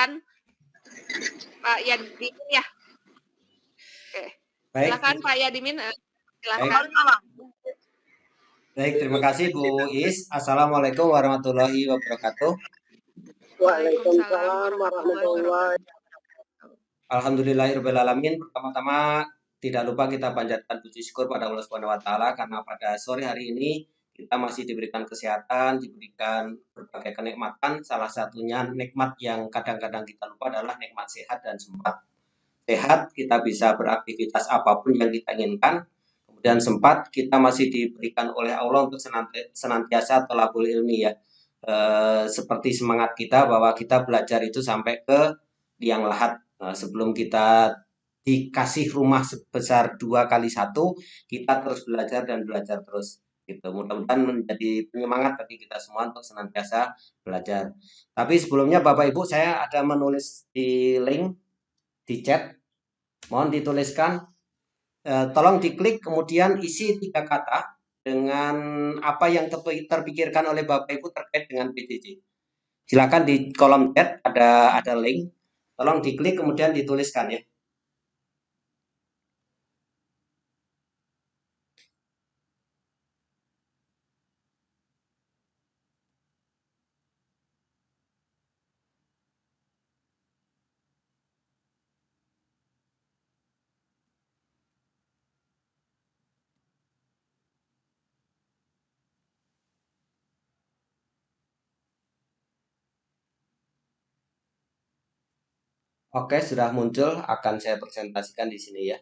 silakan Pak Yadimin ya. Oke. Baik. Silakan Pak Yadimin. Silakan. Baik, terima kasih Bu Is. Assalamualaikum warahmatullahi wabarakatuh. Waalaikumsalam warahmatullahi wabarakatuh. Alhamdulillahirrahmanirrahim. Pertama-tama tidak lupa kita panjatkan puji syukur pada Allah Subhanahu wa taala karena pada sore hari ini kita masih diberikan kesehatan, diberikan berbagai kenikmatan. Salah satunya nikmat yang kadang-kadang kita lupa adalah nikmat sehat dan sempat. Sehat, kita bisa beraktivitas apapun yang kita inginkan. Kemudian sempat, kita masih diberikan oleh Allah untuk senantiasa thalabul ilmi ya. Seperti semangat kita bahwa kita belajar itu sampai ke liang lahat. Sebelum kita dikasih rumah sebesar 2x1, kita terus belajar dan belajar terus. Gitu. Mudah-mudahan menjadi penyemangat bagi kita semua untuk senantiasa belajar. Tapi sebelumnya Bapak Ibu, saya ada menulis di link di chat, mohon dituliskan, tolong diklik kemudian isi 3 kata dengan apa yang terpikirkan oleh Bapak Ibu terkait dengan PJJ. Silakan di kolom chat ada link, tolong diklik kemudian dituliskan ya. Oke, sudah muncul, akan saya presentasikan di sini ya.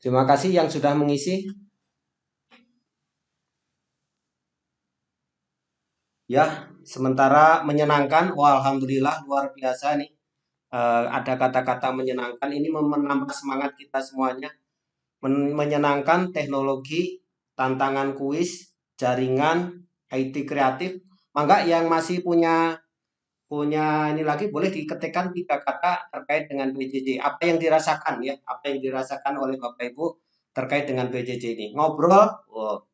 Terima kasih yang sudah mengisi. Ya, sementara menyenangkan, wah alhamdulillah luar biasa nih. Ada kata-kata menyenangkan, ini menambah semangat kita semuanya. Menyenangkan teknologi, tantangan kuis, jaringan, IT kreatif. Maka yang masih punya ini lagi boleh diketikkan 3 kata terkait dengan PJJ. Apa yang dirasakan ya? Apa yang dirasakan oleh Bapak Ibu terkait dengan PJJ ini? Ngobrol, oh.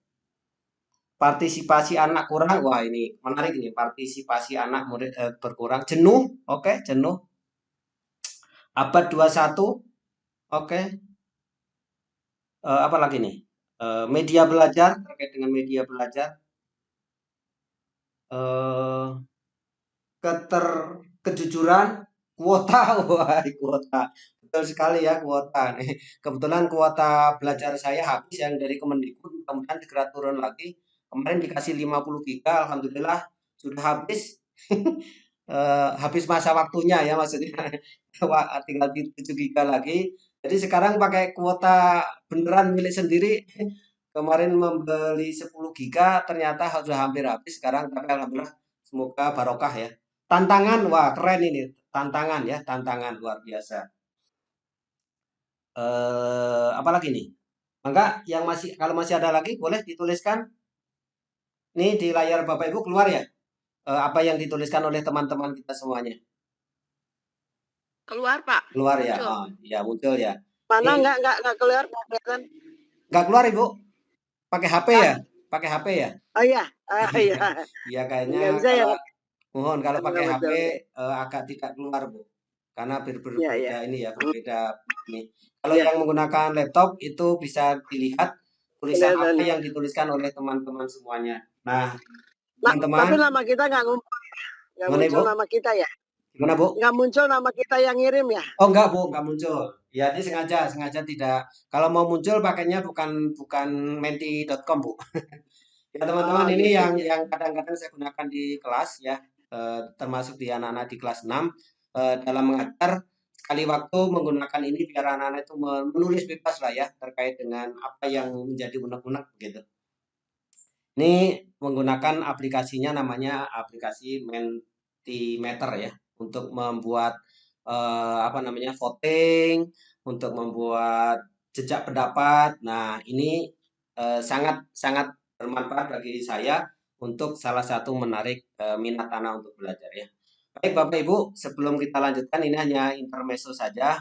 Partisipasi anak kurang, wah ini menarik ini. Partisipasi anak murid berkurang. Jenuh, oke, jenuh. Abad 21, oke. Apa lagi nih? Media belajar, terkait dengan media belajar. Kejujuran, kuota, wah kuota. Betul sekali ya kuota. Nih, kebetulan kuota belajar saya habis yang dari Kemendikbud, mudah-mudahan segera turun lagi. Kemarin dikasih 50 giga, alhamdulillah sudah habis. Habis masa waktunya ya maksudnya. Tinggal 7 giga lagi. Jadi sekarang pakai kuota beneran milik sendiri. Kemarin membeli 10 giga ternyata sudah hampir habis sekarang, tapi alhamdulillah semoga barokah ya. Tantangan, wah keren ini. Tantangan ya, tantangan luar biasa. Apalagi nih? Maka yang masih, kalau masih ada lagi boleh dituliskan. Nih di layar Bapak Ibu keluar ya? Apa yang dituliskan oleh teman-teman kita semuanya? Keluar Pak. Keluar ya? Oh, ya muncul ya. Mana nggak keluar Pak? Nggak keluar Ibu? Pakai HP ya? Pakai HP ya? Oh iya, iya. Iya kayaknya kalau mohon kalau pakai HP agak tidak keluar Bu, karena berbeda ini ya, berbeda ini. Kalau yang menggunakan laptop itu bisa dilihat tulisan apa yang dituliskan oleh teman-teman semuanya. Nah, teman-teman. Tapi nama kita nggak muncul nama kita ya? Gimana Bu? Nggak muncul nama kita yang ngirim ya? Oh enggak Bu, enggak muncul. Ya ini sengaja tidak. Kalau mau muncul pakainya bukan menti.com Bu. Ya teman-teman, ini yang kadang-kadang saya gunakan di kelas ya, termasuk di anak-anak di kelas 6 dalam mengajar. Sekali waktu menggunakan ini biar anak-anak itu menulis bebas lah ya terkait dengan apa yang menjadi unek-unek begitu. Ini menggunakan aplikasinya, namanya aplikasi Mentimeter ya, untuk membuat apa namanya, voting, untuk membuat jejak pendapat. Nah ini sangat bermanfaat bagi saya untuk salah satu menarik minat anak untuk belajar ya. Baik Bapak Ibu, sebelum kita lanjutkan, ini hanya intermezzo saja,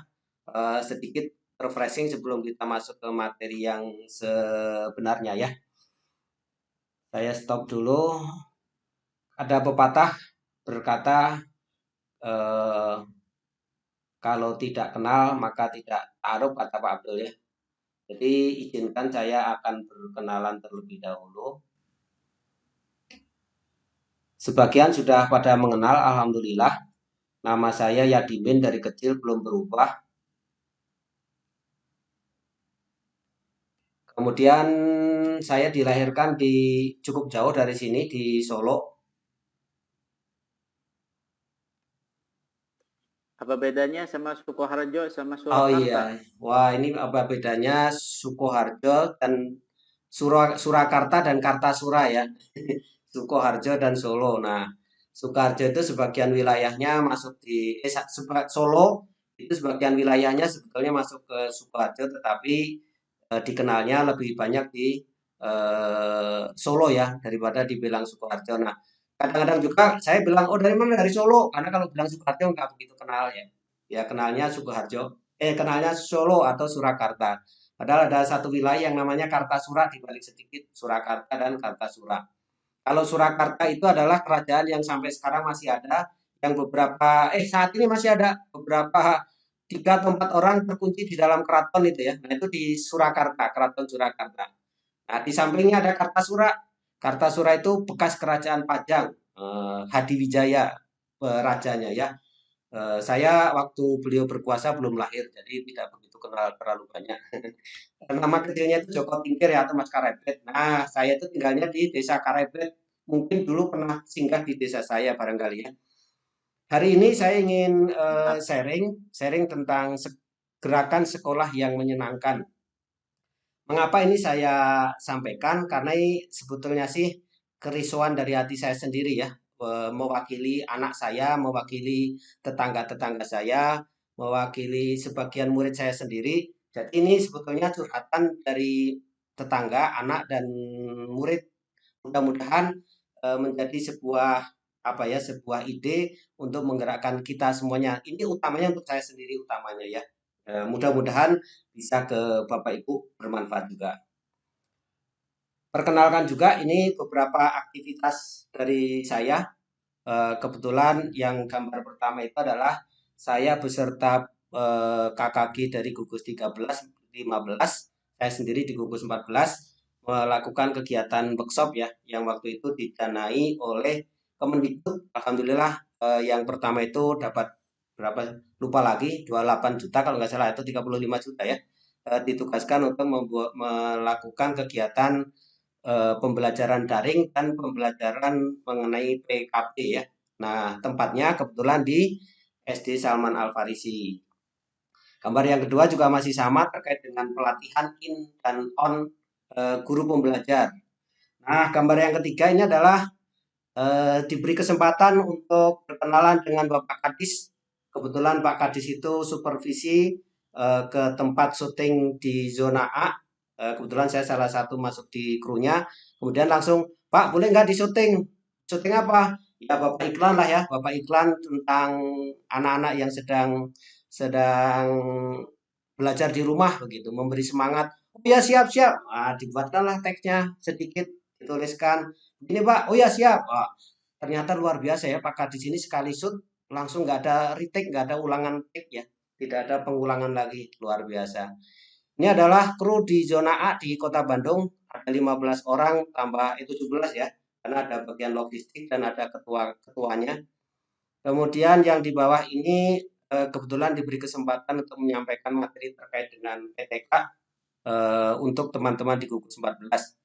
sedikit refreshing sebelum kita masuk ke materi yang sebenarnya ya. Saya stop dulu. Ada pepatah berkata, eh, kalau tidak kenal maka tidak taruh, kata Pak Abdul ya. Jadi izinkan saya akan berkenalan terlebih dahulu. Sebagian sudah pada mengenal, alhamdulillah. Nama saya Yadimin, dari kecil belum berubah. Kemudian saya dilahirkan di cukup jauh dari sini, di Solo. Apa bedanya sama Sukoharjo sama Oh Surakarta? iya, wah ini apa bedanya Sukoharjo dan Surakarta dan Kartasura ya. Sukoharjo dan Solo. Nah, Sukoharjo itu sebagian wilayahnya masuk di Solo itu sebagian wilayahnya sebetulnya masuk ke Sukoharjo, tetapi dikenalnya lebih banyak di Solo ya daripada dibilang Sukoharjo. Nah, kadang-kadang juga saya bilang, oh dari mana? Dari Solo. Karena kalau bilang Sukoharjo nggak begitu kenal ya. Ya kenalnya Sukoharjo, kenalnya Solo atau Surakarta. Padahal ada satu wilayah yang namanya Kartasura, di balik sedikit Surakarta dan Kartasura. Kalau Surakarta itu adalah kerajaan yang sampai sekarang masih ada, yang beberapa saat ini masih ada beberapa 3 atau 4 orang terkunci di dalam keraton itu ya. Nah, itu di Surakarta, Keraton Surakarta. Nah, di sampingnya ada Kartasura. Kartasura itu bekas kerajaan Pajang, Hadiwijaya rajanya ya. Saya waktu beliau berkuasa belum lahir, jadi tidak begitu kenal terlalu banyak. Nama kecilnya itu Joko Tingkir ya, atau Mas Karebet. Nah, saya itu tinggalnya di Desa Karebet. Mungkin dulu pernah singgah di desa saya barangkali ya. Hari ini saya ingin sharing tentang gerakan sekolah yang menyenangkan. Mengapa ini saya sampaikan? Karena ini sebetulnya sih kerisauan dari hati saya sendiri ya, mewakili anak saya, mewakili tetangga-tetangga saya, mewakili sebagian murid saya sendiri. Jadi ini sebetulnya curhatan dari tetangga, anak dan murid. Mudah-mudahan menjadi sebuah apa ya, sebuah ide untuk menggerakkan kita semuanya. Ini utamanya untuk saya sendiri utamanya ya. Mudah-mudahan bisa ke Bapak Ibu bermanfaat juga. Perkenalkan juga ini beberapa aktivitas dari saya. Kebetulan yang gambar pertama itu adalah saya beserta KKG dari gugus 13, 15, saya sendiri di gugus 14 melakukan kegiatan workshop ya, yang waktu itu didanai oleh Kemendikbud. Alhamdulillah yang pertama itu dapat berapa lupa lagi, 28 juta kalau nggak salah, itu 35 juta ya. Ditugaskan untuk melakukan kegiatan pembelajaran daring dan pembelajaran mengenai PKP ya. Nah, tempatnya kebetulan di SD Salman Al Farisi. Gambar yang kedua juga masih sama, terkait dengan pelatihan in dan on guru pembelajar. Nah, gambar yang ketiga ini adalah diberi kesempatan untuk berkenalan dengan Bapak Kadis. Kebetulan Pak Kadis itu supervisi ke tempat syuting di zona A. Kebetulan saya salah satu masuk di krunya. Kemudian langsung, Pak boleh nggak di syuting? Syuting apa? Ya Bapak iklan lah ya, Bapak iklan tentang anak-anak yang sedang sedang belajar di rumah begitu, memberi semangat. Oh ya siap-siap. Nah, dibuatkanlah teksnya sedikit, dituliskan. Ini Pak, oh ya siap. Ternyata luar biasa ya Pak Kadis ini, sekali shoot langsung nggak ada retake, nggak ada ulangan take ya, tidak ada pengulangan lagi, luar biasa. Ini adalah kru di zona A di Kota Bandung, ada 15 orang tambah itu 17 ya, karena ada bagian logistik dan ada ketuanya. Kemudian yang di bawah ini kebetulan diberi kesempatan untuk menyampaikan materi terkait dengan PTK untuk teman-teman di gugus 14.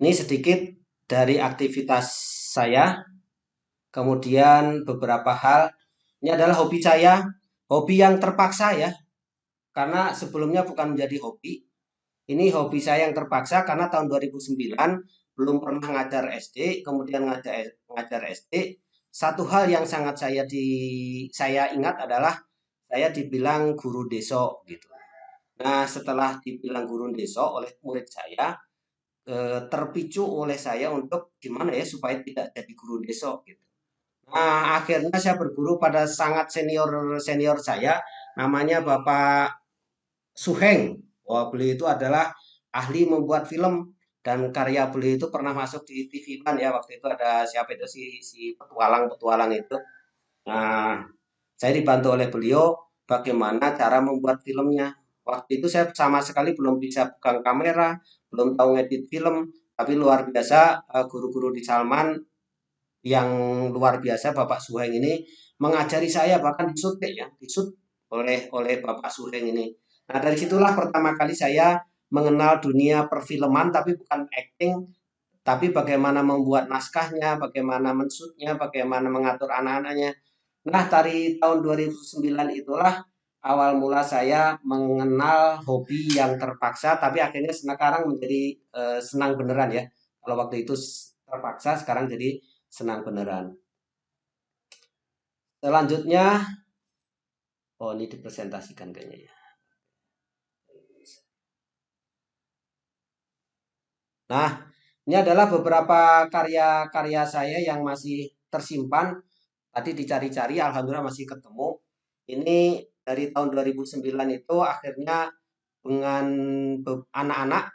Ini sedikit dari aktivitas saya. Kemudian beberapa hal, ini adalah hobi saya, hobi yang terpaksa ya, karena sebelumnya bukan menjadi hobi. Ini hobi saya yang terpaksa karena tahun 2009 belum pernah ngajar SD, kemudian ngajar SD. Satu hal yang sangat saya ingat adalah saya dibilang guru deso gitu. Nah, setelah dibilang guru deso oleh murid saya, terpicu oleh saya untuk gimana ya supaya tidak jadi guru deso gitu. Nah, akhirnya saya berguru pada sangat senior saya, namanya Bapak Suheng. Wah, beliau itu adalah ahli membuat film dan karya beliau itu pernah masuk di TV One ya. Waktu itu ada siapa itu si petualang-petualang itu. Nah, saya dibantu oleh beliau bagaimana cara membuat filmnya. Waktu itu saya sama sekali belum bisa pegang kamera, belum tahu ngedit film, tapi luar biasa guru-guru di Salman yang luar biasa Bapak Suheng ini mengajari saya bahkan disut ya, disut oleh Bapak Suheng ini. Nah, dari situlah pertama kali saya mengenal dunia perfilman tapi bukan acting, tapi bagaimana membuat naskahnya, bagaimana mensutnya, bagaimana mengatur anak-anaknya. Nah, dari tahun 2009 itulah awal mula saya mengenal hobi yang terpaksa, tapi akhirnya sekarang menjadi senang beneran ya. Kalau waktu itu terpaksa, sekarang jadi senang beneran. Selanjutnya, oh ini dipresentasikan kayaknya ya. Nah, ini adalah beberapa karya-karya saya yang masih tersimpan. Tadi dicari-cari, alhamdulillah masih ketemu. Ini dari tahun 2009 itu akhirnya dengan anak-anak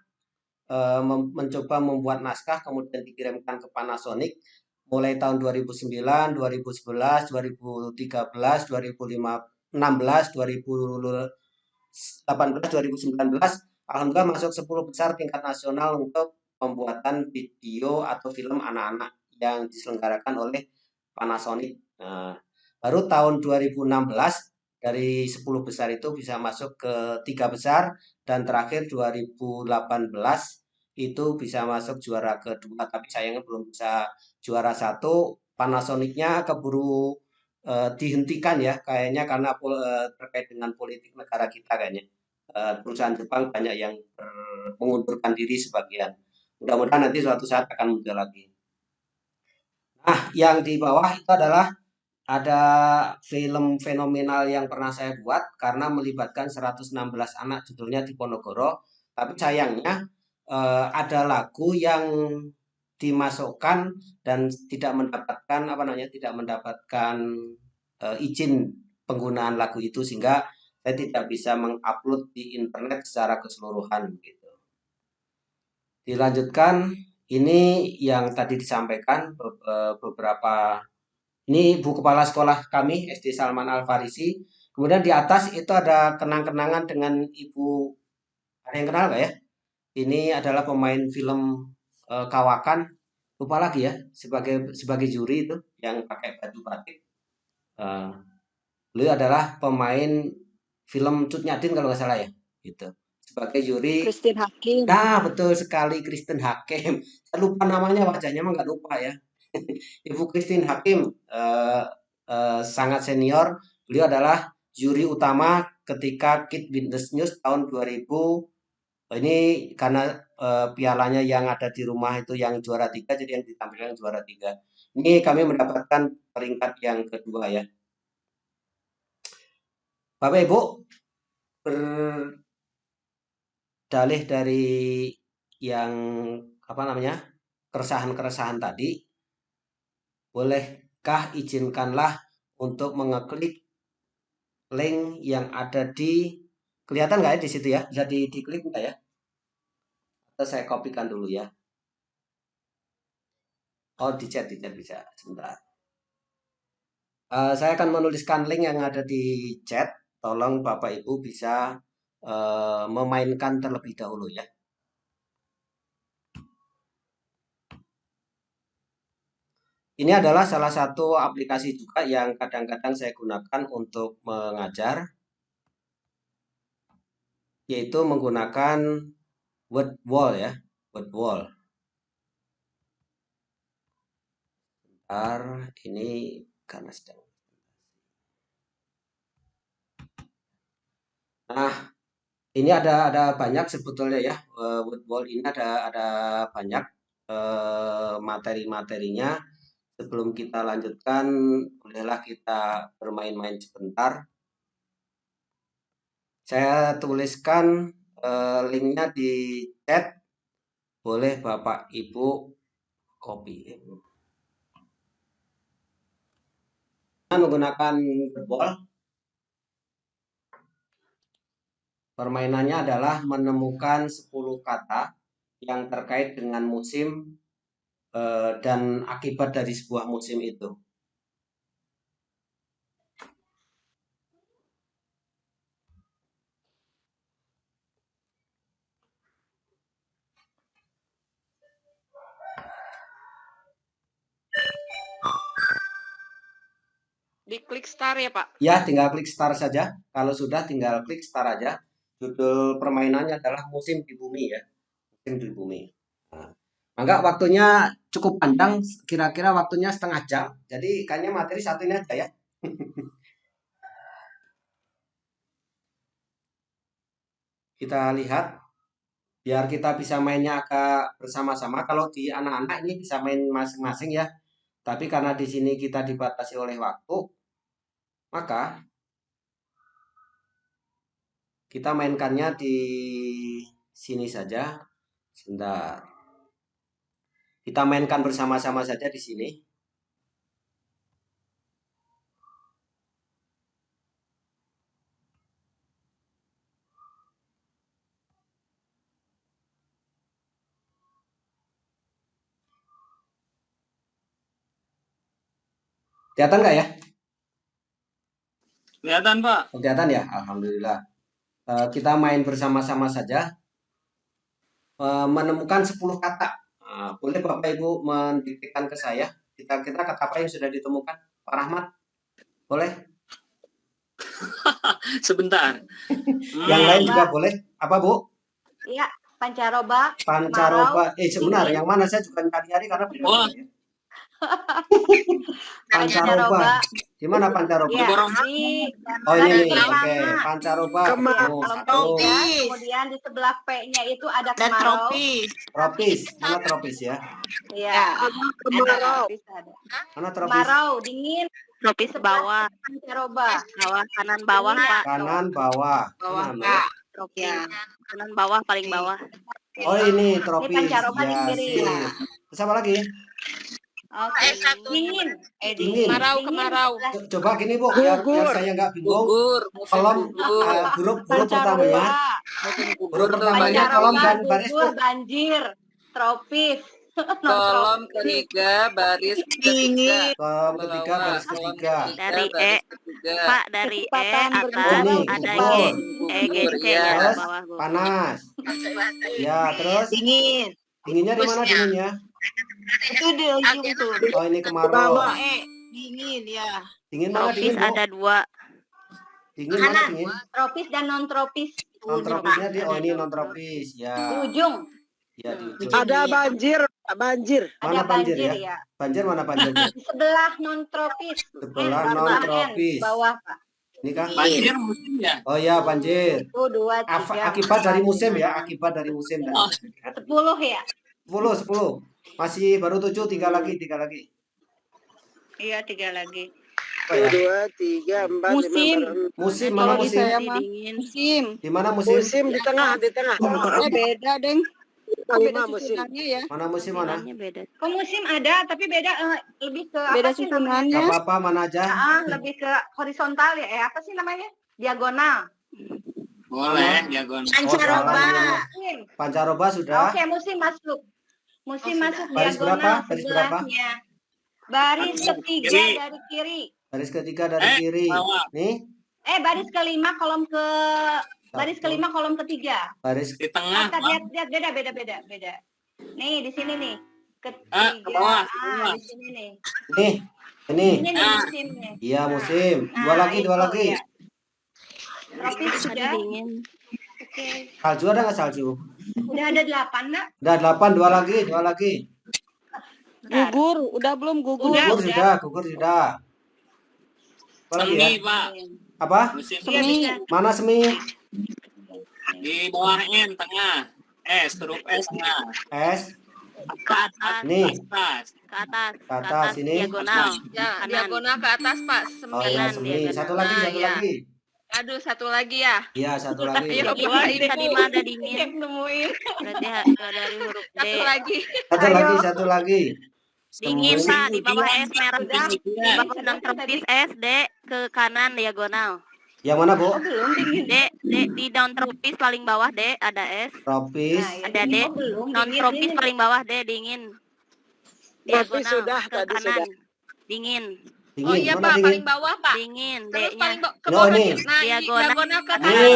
mencoba membuat naskah kemudian dikirimkan ke Panasonic mulai tahun 2009, 2011, 2013, 2016, 2018, 2019 alhamdulillah masuk 10 besar tingkat nasional untuk pembuatan video atau film anak-anak yang diselenggarakan oleh Panasonic. Nah, baru tahun 2016 dari 10 besar itu bisa masuk ke 3 besar dan terakhir 2018 itu bisa masuk juara kedua tapi sayangnya belum bisa juara satu. Panasonicnya keburu dihentikan ya kayaknya karena terkait dengan politik negara kita kayaknya. Perusahaan Jepang banyak yang mengundurkan diri sebagian. Mudah-mudahan nanti suatu saat akan muncul lagi. Nah, yang di bawah itu adalah ada film fenomenal yang pernah saya buat karena melibatkan 116 anak judulnya Diponegoro. Tapi sayangnya ada lagu yang dimasukkan dan tidak mendapatkan apa namanya tidak mendapatkan izin penggunaan lagu itu sehingga saya tidak bisa mengupload di internet secara keseluruhan gitu. Dilanjutkan ini yang tadi disampaikan beberapa ini Bu Kepala Sekolah kami SD Salman Al Farisi. Kemudian di atas itu ada kenang-kenangan dengan Ibu, ada yang kenal nggak ya? Ini adalah pemain film Kawakan. Lupa lagi ya, sebagai juri itu yang pakai baju batik. Eh, Beliau adalah pemain film Cut Nyadin kalau nggak salah ya, gitu. Sebagai juri. Christine Hakim. Nah, betul sekali Kristen Hakim. Saya lupa namanya, wajahnya mah nggak lupa ya. Ibu Christine Hakim sangat senior. Beliau adalah juri utama ketika Kid Witness News tahun 2000. Ini karena pialanya yang ada di rumah itu yang juara 3, jadi yang ditampilkan juara 3. Ini kami mendapatkan peringkat yang kedua ya. Bapak Ibu, berdalih dari yang apa namanya keresahan-keresahan tadi, bolehkah izinkanlah untuk mengeklik link yang ada di kelihatan nggak ya di situ ya? Bisa diklik nggak ya? Atau saya kopikan dulu ya. Oh, di chat bisa. Sebentar. Saya akan menuliskan link yang ada di chat. Tolong Bapak Ibu bisa memainkan terlebih dahulu ya. Ini adalah salah satu aplikasi juga yang kadang-kadang saya gunakan untuk mengajar, yaitu menggunakan word wall ya, word wall. Bentar, ini karena sedang. Nah, ini ada banyak sebetulnya ya, word wall ini ada banyak materi-materinya. Sebelum kita lanjutkan, bolehlah kita bermain-main sebentar. Saya tuliskan linknya di chat, boleh Bapak Ibu copy. Menggunakan word wall. Permainannya adalah menemukan 10 kata yang terkait dengan musim dan akibat dari sebuah musim itu. Diklik start ya, Pak? Ya, tinggal klik start saja. Kalau sudah, tinggal klik start aja. Judul permainannya adalah musim di bumi ya. Musim di bumi. Nah, maka waktunya cukup panjang, kira-kira waktunya setengah jam. Jadi kayaknya materi satu ini aja ya. Kita lihat, biar kita bisa mainnya agak bersama-sama. Kalau di anak-anak ini bisa main masing-masing ya. Tapi karena di sini kita dibatasi oleh waktu, maka kita mainkannya di sini saja. Sebentar. Kita mainkan bersama-sama saja di sini. Kelihatan nggak ya? Kelihatan, Pak. Kelihatan ya? Alhamdulillah. Kita main bersama-sama saja. Menemukan 10 kata. Boleh Bapak Ibu mendiktekan ke saya. Kita kata apa yang sudah ditemukan? Pak Rahmat? Boleh? Sebentar. Yang lain juga boleh? Apa Bu? Iya, pancaroba. Pancaroba. Sebentar, dingin. yang mana saya juga cari-cari karena beda. Oh. Ya. Pancaroba. Di mana pancaroba? Iya, Oh ini nih, pertama. oke. Pancaroba. Kemarau. Satu. Kemudian di sebelah P-nya itu ada kemarau. Tropis. Mana tropis ya? Iya. Kemarau. Mana tropis? Kemarau, dingin. Tropis bawah, Pancaroba. kanan bawah, Pak. Kanan bawah. Bawah, Mana, Mbak? Pak. Tropis. Kanan bawah, paling bawah. Oh ini tropis. pancaroba di Ya, kiri. sip. Terus apa lagi? Oke, dingin. Dingin. Kemarau. Coba gini Bu, biar saya nggak bingung. Kolom huruf pertamanya. Huruf pertamanya kolom dan baris Bu. Gugur, banjir, tropis. Kolom ketiga baris ketiga. Kolom ketiga baris ketiga. Dari E, Pak, dari E Kecepatan atas bergerak. ada Gugur. G, GC ya Terus bawah, Bu. panas. Ya, terus Dingin. dinginnya di mana dinginnya? Itu di ujung tuh. Oh ini kemarau. Dingin ya. Dingin mana Tropis dingin Bu? ada 2. Dingin mana Kanan. dingin? Tropis dan non tropis. Non tropisnya di oh ini non tropis Di ya. ujung. Ya di ujung. Ada banjir. Banjir. Mana Ada banjir banjir ya? ya. Banjir mana banjirnya? Di sebelah non tropis. Sebelah non-tropis. Bawah Pak. Ini kan? Banjir musim ya? Oh ya banjir. 1, 2, 3. Akibat dari musim ya, akibat dari musim. 10 ya. 10. Masih baru 7, 3 lagi. Iya, 3 lagi. Apa ya? 2, 3, 4, Musim. 5, 6. Musim mana musim? Dingin. Musim. Di mana musim? Musim di tengah. Beda, Deng. 5 musim. Ya. Mana musim mana? Bedanya beda. Oh, musim ada tapi beda lebih ke Beda apa sih namanya? susunannya. Gak apa-apa mana aja. Lebih ke horizontal ya. Apa sih namanya? Diagonal. Boleh, diagonal. Pancaroba. Musim. Pancaroba sudah. Oke, musim masuk. Musim masuk Baris diagonal berapa? Baris berapa? sebelahnya. Baris ketiga Kiri. dari kiri. Baris ketiga dari kiri. bawah. Nih, Baris kelima kolom ke baris kelima kolom ketiga. baris Di tengah. Lihat beda. Nih di sini nih. Ke Ketiga. bawah. Di sini nih. nih. Ini. Ini nih musimnya. Iya musim. Dua Nah, lagi. itu, ya. Tropis Tadi sudah. dingin. Oke. Salju ada nggak salju? Udah ada 8 nak? Udah 8, dua lagi. Gugur, udah belum gugur? Gugur sudah. Apa lagi ya? Semi, Pak. Apa? Musim Iya, Semi. bisa. Mana semi? di bawah N tengah. S, huruf S tengah. S. Ke atas, Nih. Atas. ke atas, Ke atas, ini. diagonal. Ya, Kanan. diagonal ke atas, Pak. Oh ya Kanan, semi. diagonal. Satu lagi. Nah, ya. Aduh, satu lagi ya. Iya satu lagi. Iya, Dingin Pak. bisa di mana dingin? Yang nemuin. Berarti dari huruf D. Satu lagi. Satu lagi. Dingin, Semi. Pak, di bawah S merah. Sudah. Di bawah non tropis S, D, ke kanan diagonal. Yang mana, Bu? Oh, belum dingin. Dek, di daun tropis paling bawah, Dek, ada es. Tropis. Nah, Ada, ini Dek. kok belum Non dingin tropis ini. paling bawah, Dek, dingin. Tropis Diagonal sudah, ke tadi kanan. sudah. Dingin. Dingin. Oh iya Mana Pak, dingin? paling bawah Pak. Dingin, Terus D-nya. paling ke Oh, bawah ini. nih. Nah, Diagonal. diagonal ke Nih. kanan.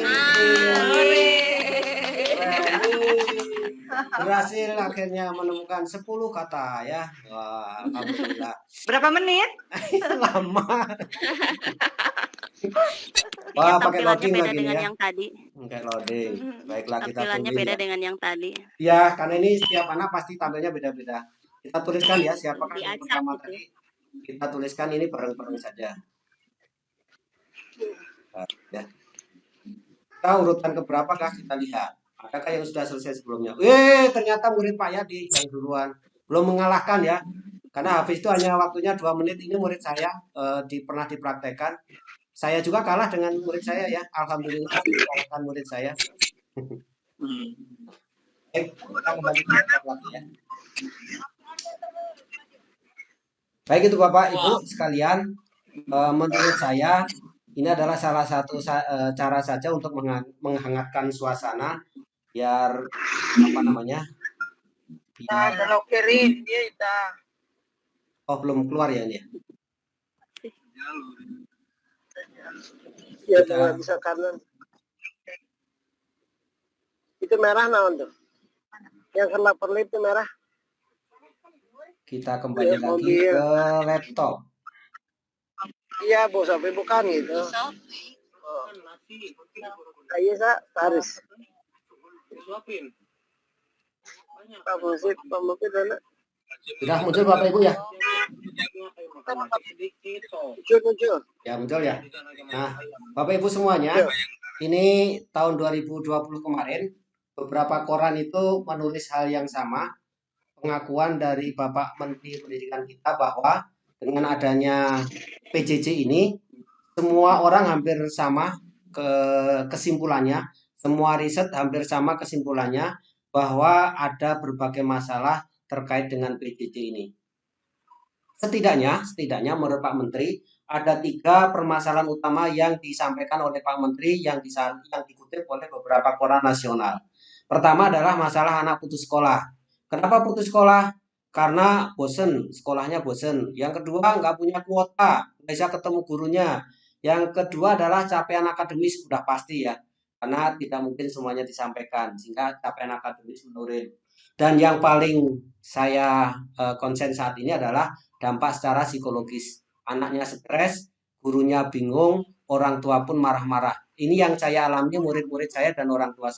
Nah, Nih. keren. Berhasil akhirnya menemukan 10 kata ya. Wah, alhamdulillah. Berapa menit? Lama. Ini Wah, pakai tampilannya loading beda lagi nih dengan ya. yang tadi. Pakai loading. Baiklah, kita Tampilannya tungguin beda ya. dengan yang tadi. Ya, karena ini setiap anak pasti tampilnya beda-beda. Kita tuliskan ya siapakah yang Diacak pertama gitu. tadi. Kita tuliskan ini bareng-bareng saja. Nah, ya. Kita urutan keberapa kah kita lihat. Adakah yang sudah selesai sebelumnya? Ternyata murid Pak Yadi yang duluan. Belum mengalahkan ya. Karena Hafiz itu hanya waktunya 2 menit. Ini murid saya pernah dipraktekkan. Saya juga kalah dengan murid saya ya. Alhamdulillah mengalahkan murid saya. Kita kembali ke tempat lagi ya. Baik itu Bapak Ibu sekalian, menurut saya ini adalah salah satu cara saja untuk menghangatkan suasana biar apa namanya? Biar oh belum keluar ya ini. Ya, Kita- bisa kanan. Itu merah naon tuh? Yang kerlap-kerlip itu merah. Kita kembali Ya, lagi mobil. ke laptop. Iya, Bu, sampai bukan gitu. Iya, Sa, Taris. Pak Musik, Pak Mufid, mana? Sudah muncul Bapak Ibu ya? Muncul. Ya muncul ya. Nah, Bapak Ibu semuanya, ini tahun 2020 kemarin beberapa koran itu menulis hal yang sama. Pengakuan dari Bapak Menteri Pendidikan kita bahwa dengan adanya PJJ ini semua orang hampir sama kesimpulannya, semua riset hampir sama kesimpulannya bahwa ada berbagai masalah terkait dengan PJJ ini. Setidaknya menurut Pak Menteri ada 3 permasalahan utama yang disampaikan oleh Pak Menteri yang dikutip oleh beberapa koran nasional. Pertama adalah masalah anak putus sekolah. Kenapa putus sekolah? Karena bosen, sekolahnya bosen. Yang kedua, nggak punya kuota, nggak bisa ketemu gurunya. Yang kedua adalah capaian akademis, sudah pasti ya. Karena tidak mungkin semuanya disampaikan, sehingga capaian akademis menurun. Dan yang paling saya konsen saat ini adalah dampak secara psikologis. Anaknya stres, gurunya bingung, orang tua pun marah-marah. Ini yang saya alami murid-murid saya dan orang tua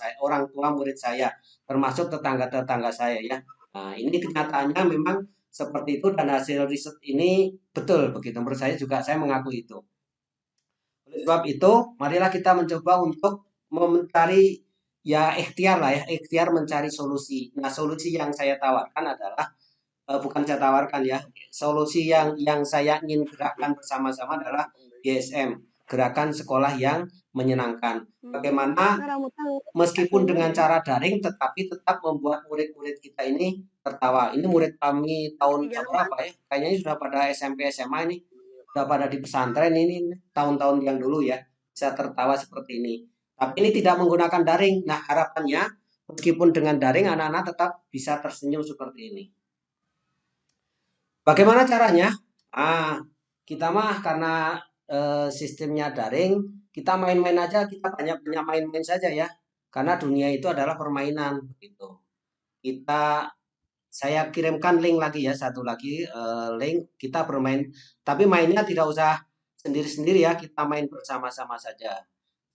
murid saya, termasuk tetangga-tetangga saya ya. Nah, ini kenyataannya memang seperti itu dan hasil riset ini betul begitu. Menurut saya juga saya mengaku itu. Oleh sebab itu, marilah kita mencoba untuk mencari ya ikhtiar mencari solusi. Nah, solusi yang saya tawarkan adalah bukan saya tawarkan ya. Solusi yang saya ingin gerakkan bersama-sama adalah GSM, Gerakan Sekolah yang Menyenangkan. Bagaimana meskipun dengan cara daring tetapi tetap membuat murid-murid kita ini tertawa. Ini murid kami tahun berapa ya? Kayaknya ini sudah pada SMP SMA ini. Sudah pada di pesantren ini tahun-tahun yang dulu ya. Bisa tertawa seperti ini. Tapi ini tidak menggunakan daring. Nah, harapannya meskipun dengan daring anak-anak tetap bisa tersenyum seperti ini. Bagaimana caranya? Kita mah karena sistemnya daring, kita main-main aja, kita banyak main-main saja ya. Karena dunia itu adalah permainan begitu. Saya kirimkan link lagi ya, satu lagi link kita bermain, tapi mainnya tidak usah sendiri-sendiri ya, kita main bersama-sama saja.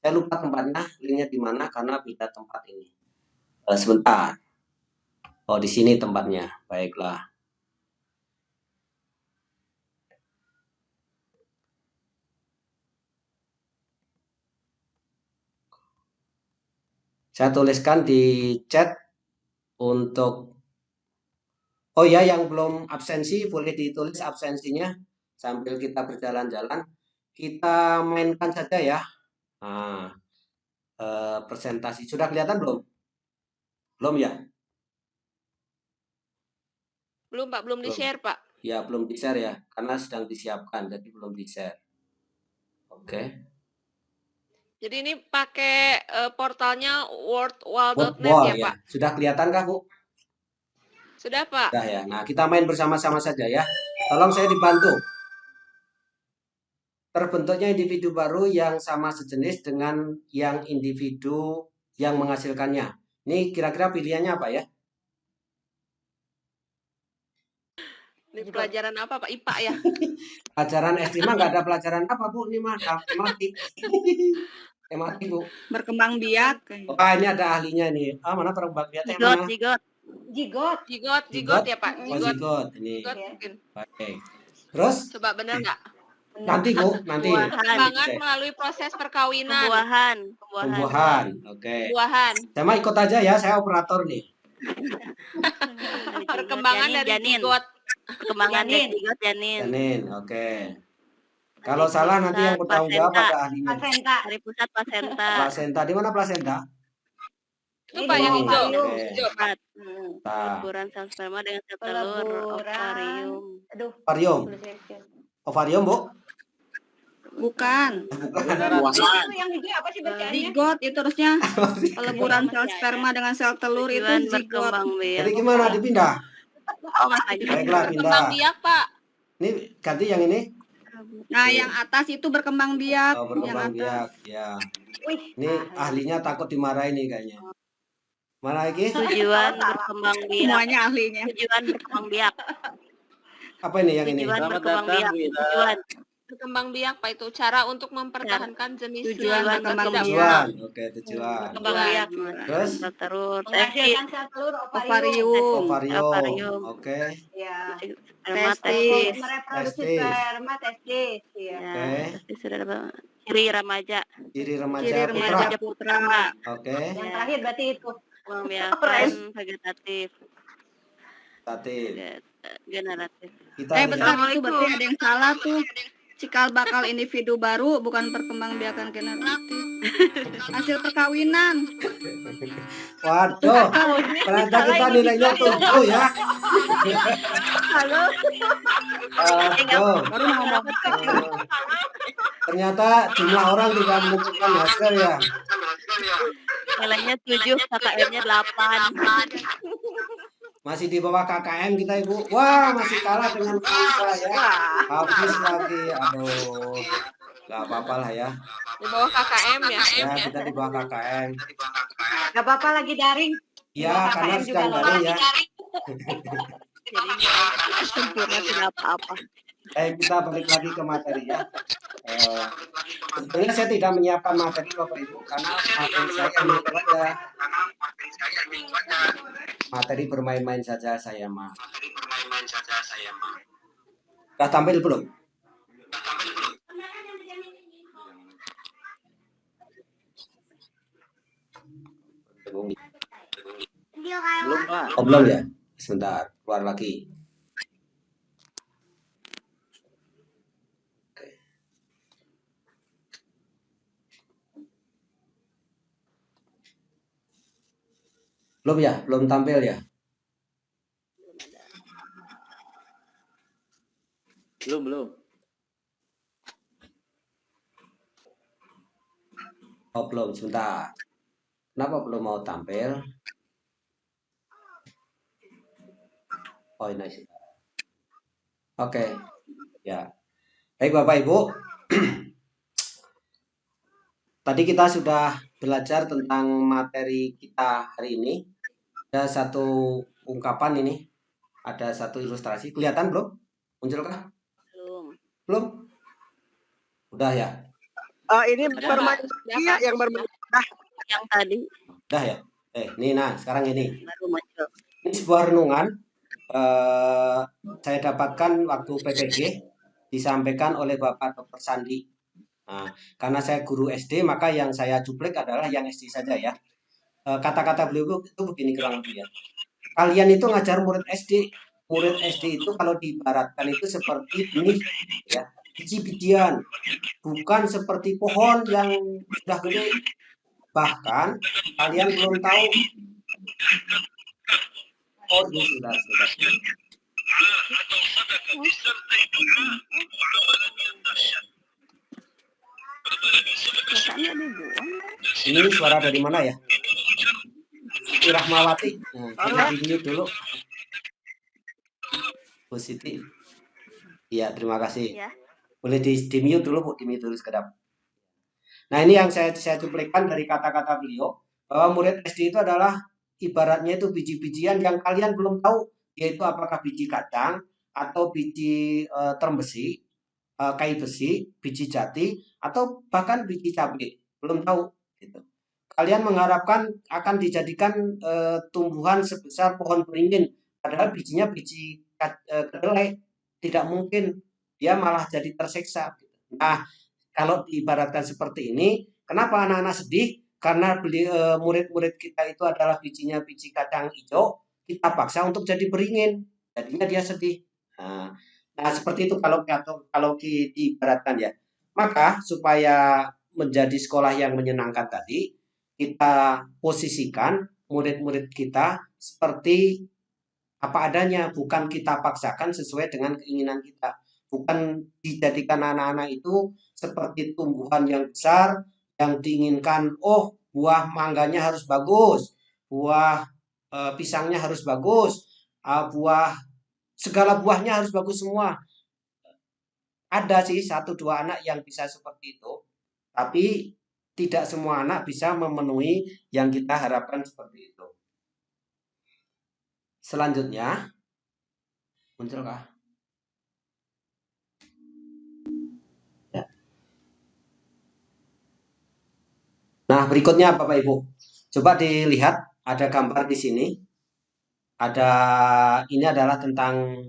Saya lupa tempatnya, linknya di mana karena beda tempat ini. Sebentar. Oh, di sini tempatnya. Baiklah. Saya tuliskan di chat untuk oh ya, yang belum absensi boleh ditulis absensinya sambil kita berjalan-jalan. Kita mainkan saja ya. Nah, presentasi sudah kelihatan belum? Belum ya? Belum Pak, belum di-share Pak. Ya, belum di-share ya, karena sedang disiapkan, jadi belum di-share. Oke. Jadi ini pakai portalnya wordwall.net Wall ya, ya. Pak? Sudah kelihatan kah, Bu? Sudah, Pak. Sudah ya. Nah, kita main bersama-sama saja ya. Tolong saya dibantu. Terbentuknya individu baru yang sama sejenis dengan yang individu yang menghasilkannya. Ini kira-kira pilihannya apa ya? Ini pelajaran apa, Pak? IPA ya? Pelajaran SD mah nggak ada pelajaran apa, Bu? Ini mah tematik. Tematik, Bu. Berkembang biak. Oh, ini ada ahlinya nih. Ah, mana perkembang biaknya Jigot, mana? jigot. Jigot. Jigot ya, Pak? Oh, zigot. Ini. Jigot Ya. mungkin. Baik. Terus Coba benar nggak? nanti, Bu, nanti. Perkembangan Oke. melalui proses perkawinan. Pembuahan. Pembuahan. Oke. Pembuahan. Saya mah ikut aja ya, saya operator nih. Perkembangan dari janin. jigot. Perkembangan dari Janin. jigot janin. Janin, oke. Kalau salah nanti yang bertanggung jawab ada ahlinya. Placenta. Dari pusat placenta. Plasenta, di mana plasenta? Itu, Pak, yang hijau. Oke. Hijau, Pak. Nah, Peleburan sel sperma dengan sel telur. Ovarium. Aduh. ovarium. Ovarium, Bu? Bukan. Buahan. Yang hijau apa sih bacaannya? Zigot itu harusnya peleburan sel sperma dengan sel telur itu Tujuan zigot. berkembang biak. Jadi gimana dipindah? Oh, Mas Adi. Baiklah, pindah. Kembang biak, Pak. Ini ganti yang ini. Nah, yang atas itu berkembang biak, Oh, yang berkembang atas. biak. Ya. Wih. Ini ahlinya takut dimarahin nih kayaknya. Mana lagi? Tujuan berkembang biak. Semuanya ahlinya. Tujuan berkembang biak. Apa ini yang ini? Tujuan Selamat berkembang datang, biak. Bu Ida. Tujuan. Berkembang biak, Pak, itu cara untuk mempertahankan jenis Tujuan agar berkembang tidak biak. Tujuan. Oke, tujuan. Berkembang biak. Terus? Sel telur. Menghasilkan sel telur Ovarium. Ovarium. Ovarium. Oke. Ya. Sperma Testis. testis. Mereproduksi Testis. sperma testis. Ya. Ya, Oke. testis sudah ada. Ciri remaja. Ciri remaja Ciri putra. remaja putra. Oke. Yang terakhir berarti itu. Pembiakan vegetatif. Tatif. Generatif. Kita Bentar, lihat. itu berarti ada yang salah tuh. Cikal bakal individu baru bukan perkembang biakan generatif. Hasil perkawinan. Waduh. Ternyata kita nilainya 7 ya. Halo. Aduh. Baru mau ngomong. Ternyata jumlah orang tidak menentukan hasil ya. Nilainya 7, KKM-nya 8. Masih di bawah KKM kita, Ibu. Wah, masih kalah dengan kita ya. Habis lagi. Aduh. Gak apa-apa lah ya. di bawah KKM ya. Ya, kita di bawah KKM. Gak apa-apa lagi daring. Ya, karena sedang daring ya. Jadi sempurna tidak apa-apa. Kita balik lagi ke materi ya. Sebenarnya saya tidak menyiapkan materi Bapak Ibu karena materi saya minggu aja. Materi bermain-main saja saya mah. Sudah tampil belum? Belum, Pak. Oh, belum ya? Sebentar, keluar lagi. Oke. Belum ya? Belum tampil ya? Belum. Oh, belum. Sebentar. Kenapa belum mau tampil? Oh, ini. Oke. Ya. Baik, Bapak Ibu. Tadi kita sudah belajar tentang materi kita hari ini. Ada satu ungkapan ini. Ada satu ilustrasi. Kelihatan belum? Munculkah? Belum. Belum? Udah ya? Ini Udah, bermain Pak. Udah, iya, Pak. yang bermain. Yang tadi Udah ya? Ini nah, sekarang ini. baru muncul. Ini sebuah renungan. Saya dapatkan waktu PPG disampaikan oleh Bapak Dr. Sandi. Nah, karena saya guru SD, maka yang saya cuplek adalah yang SD saja ya. Kata-kata beliau itu begini kurang lebih ya. Kalian itu ngajar murid SD. Murid SD itu kalau diibaratkan itu seperti benih ya, biji-bijian, bukan seperti pohon yang sudah gede. Bahkan kalian belum tahu. Oh, ini sudah. Kakaknya dibuang. Ini suara dari mana ya? Siti Rahmawati. Nah, boleh di-mute dulu. Bu Siti. Iya, terima kasih. Ya. Boleh di-mute dulu, Bu, di-mute dulu sekedap. Nah, ini yang saya cuplikan dari kata-kata beliau, bahwa murid SD itu adalah ibaratnya itu biji-bijian yang kalian belum tahu, yaitu apakah biji kacang, atau biji terem besi, kayu besi, biji jati, atau bahkan biji cabai. Belum tahu. Gitu. Kalian mengharapkan akan dijadikan tumbuhan sebesar pohon beringin, padahal bijinya biji kedelai. Tidak mungkin, dia malah jadi tersiksa. Nah, kalau diibaratkan seperti ini, kenapa anak-anak sedih? Karena murid-murid kita itu adalah bijinya biji kacang hijau, kita paksa untuk jadi beringin, jadinya dia sedih. Nah, seperti itu kalau diibaratkan ya. Maka supaya menjadi sekolah yang menyenangkan tadi, kita posisikan murid-murid kita seperti apa adanya, bukan kita paksakan sesuai dengan keinginan kita. Bukan dijadikan anak-anak itu seperti tumbuhan yang besar yang diinginkan, oh buah mangganya harus bagus, buah pisangnya harus bagus, segala buahnya harus bagus semua. Ada sih 1-2 anak yang bisa seperti itu, tapi tidak semua anak bisa memenuhi yang kita harapkan seperti itu. Selanjutnya, munculkah? Ya. Nah, berikutnya Bapak Ibu, coba dilihat ada gambar di sini. Ini adalah tentang,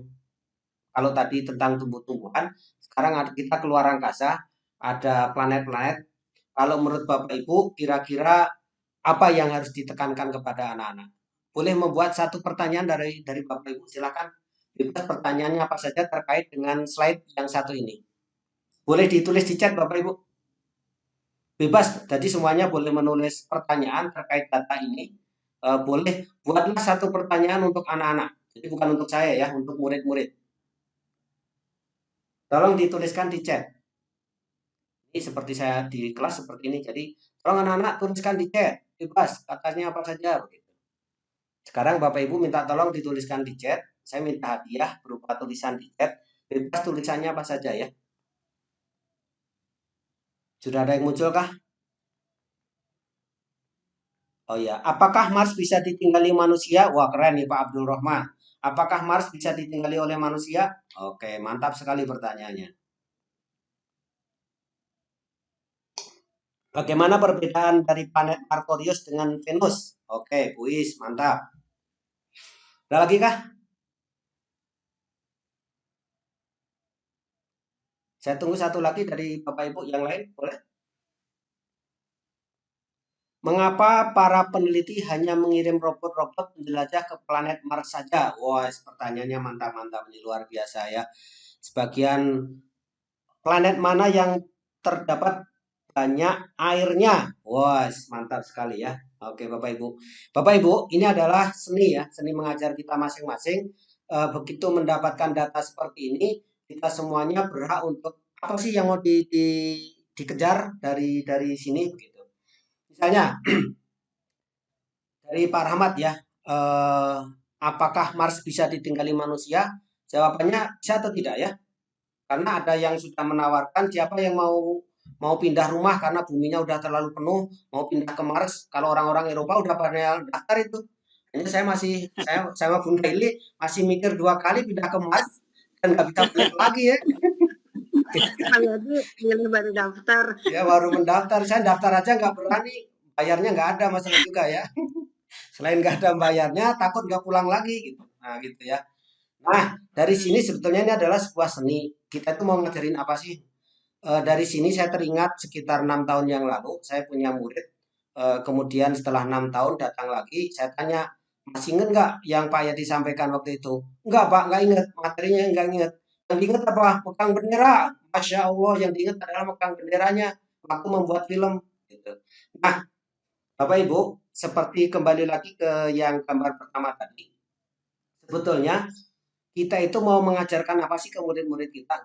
kalau tadi tentang tumbuh-tumbuhan, sekarang kita keluar angkasa, ada planet-planet. Kalau menurut Bapak Ibu, kira-kira apa yang harus ditekankan kepada anak-anak? Boleh membuat satu pertanyaan dari Bapak Ibu, silakan. Bebas pertanyaannya apa saja terkait dengan slide yang satu ini. Boleh ditulis di chat Bapak Ibu. Bebas, jadi semuanya boleh menulis pertanyaan terkait data ini. Boleh buatlah satu pertanyaan untuk anak-anak. Jadi bukan untuk saya ya, untuk murid-murid. Tolong dituliskan di chat. Ini seperti saya di kelas seperti ini. Jadi tolong anak-anak tuliskan di chat. Bebas, katanya apa saja begitu. Sekarang Bapak Ibu minta tolong dituliskan di chat. Saya minta hadiah berupa tulisan di chat. Bebas tulisannya apa saja ya. Sudah ada yang muncul kah? Oh ya, apakah Mars bisa ditinggali manusia? Wah keren nih Pak Abdul Rahman. Apakah Mars bisa ditinggali oleh manusia? Oke, mantap sekali pertanyaannya. Bagaimana perbedaan dari planet Arcturus dengan Venus? Oke, Puis, mantap. Ada lagi kah? Saya tunggu satu lagi dari Bapak Ibu yang lain, boleh? Mengapa para peneliti hanya mengirim robot-robot menjelajah ke planet Mars saja? Wah, pertanyaannya mantap-mantap, ini luar biasa ya. Sebagian planet mana yang terdapat banyak airnya? Wah, mantap sekali ya. Oke, Bapak Ibu. Bapak Ibu, ini adalah seni ya, seni mengajar kita masing-masing. Begitu mendapatkan data seperti ini, kita semuanya berhak untuk apa sih yang mau dikejar dari sini begitu. Misalnya dari Pak Rahmat ya, apakah Mars bisa ditinggali manusia? Jawabannya bisa atau tidak ya? Karena ada yang sudah menawarkan siapa yang mau pindah rumah karena buminya udah terlalu penuh, mau pindah ke Mars. Kalau orang-orang Eropa udah pada daftar itu. Ini saya sama Bunda Ili masih mikir 2 kali pindah ke Mars dan nggak bisa balik lagi ya. Saya baru daftar. Ya baru mendaftar, saya daftar aja nggak berani, bayarnya nggak ada masalah juga ya. Selain nggak ada bayarnya, takut nggak pulang lagi gitu. Nah gitu ya. Nah dari sini sebetulnya ini adalah sebuah seni. Kita tuh mau ngajarin apa sih? Dari sini saya teringat sekitar 6 tahun yang lalu saya punya murid. Kemudian setelah 6 tahun datang lagi, saya tanya, masih ingat nggak yang Pak Yadi sampaikan waktu itu? Enggak Pak, nggak ingat, materinya nggak ingat. Yang diingat apa? Megang bendera. Masya Allah, yang diingat adalah megang benderanya waktu membuat film. Gitu. Nah, Bapak Ibu, seperti kembali lagi ke yang gambar pertama tadi. Sebetulnya kita itu mau mengajarkan apa sih ke murid-murid kita?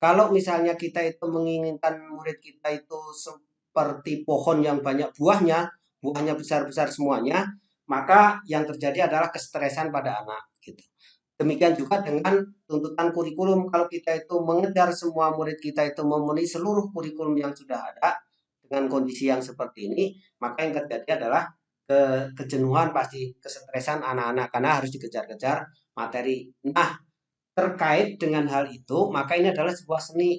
Kalau misalnya kita itu menginginkan murid kita itu seperti pohon yang banyak buahnya, buahnya besar-besar semuanya, maka yang terjadi adalah kestresan pada anak gitu. Demikian juga dengan tuntutan kurikulum. Kalau kita itu mengejar semua murid kita itu memenuhi seluruh kurikulum yang sudah ada dengan kondisi yang seperti ini, maka yang terjadi adalah kejenuhan, pasti kestresan anak-anak karena harus dikejar-kejar materi. Nah, terkait dengan hal itu, maka ini adalah sebuah seni.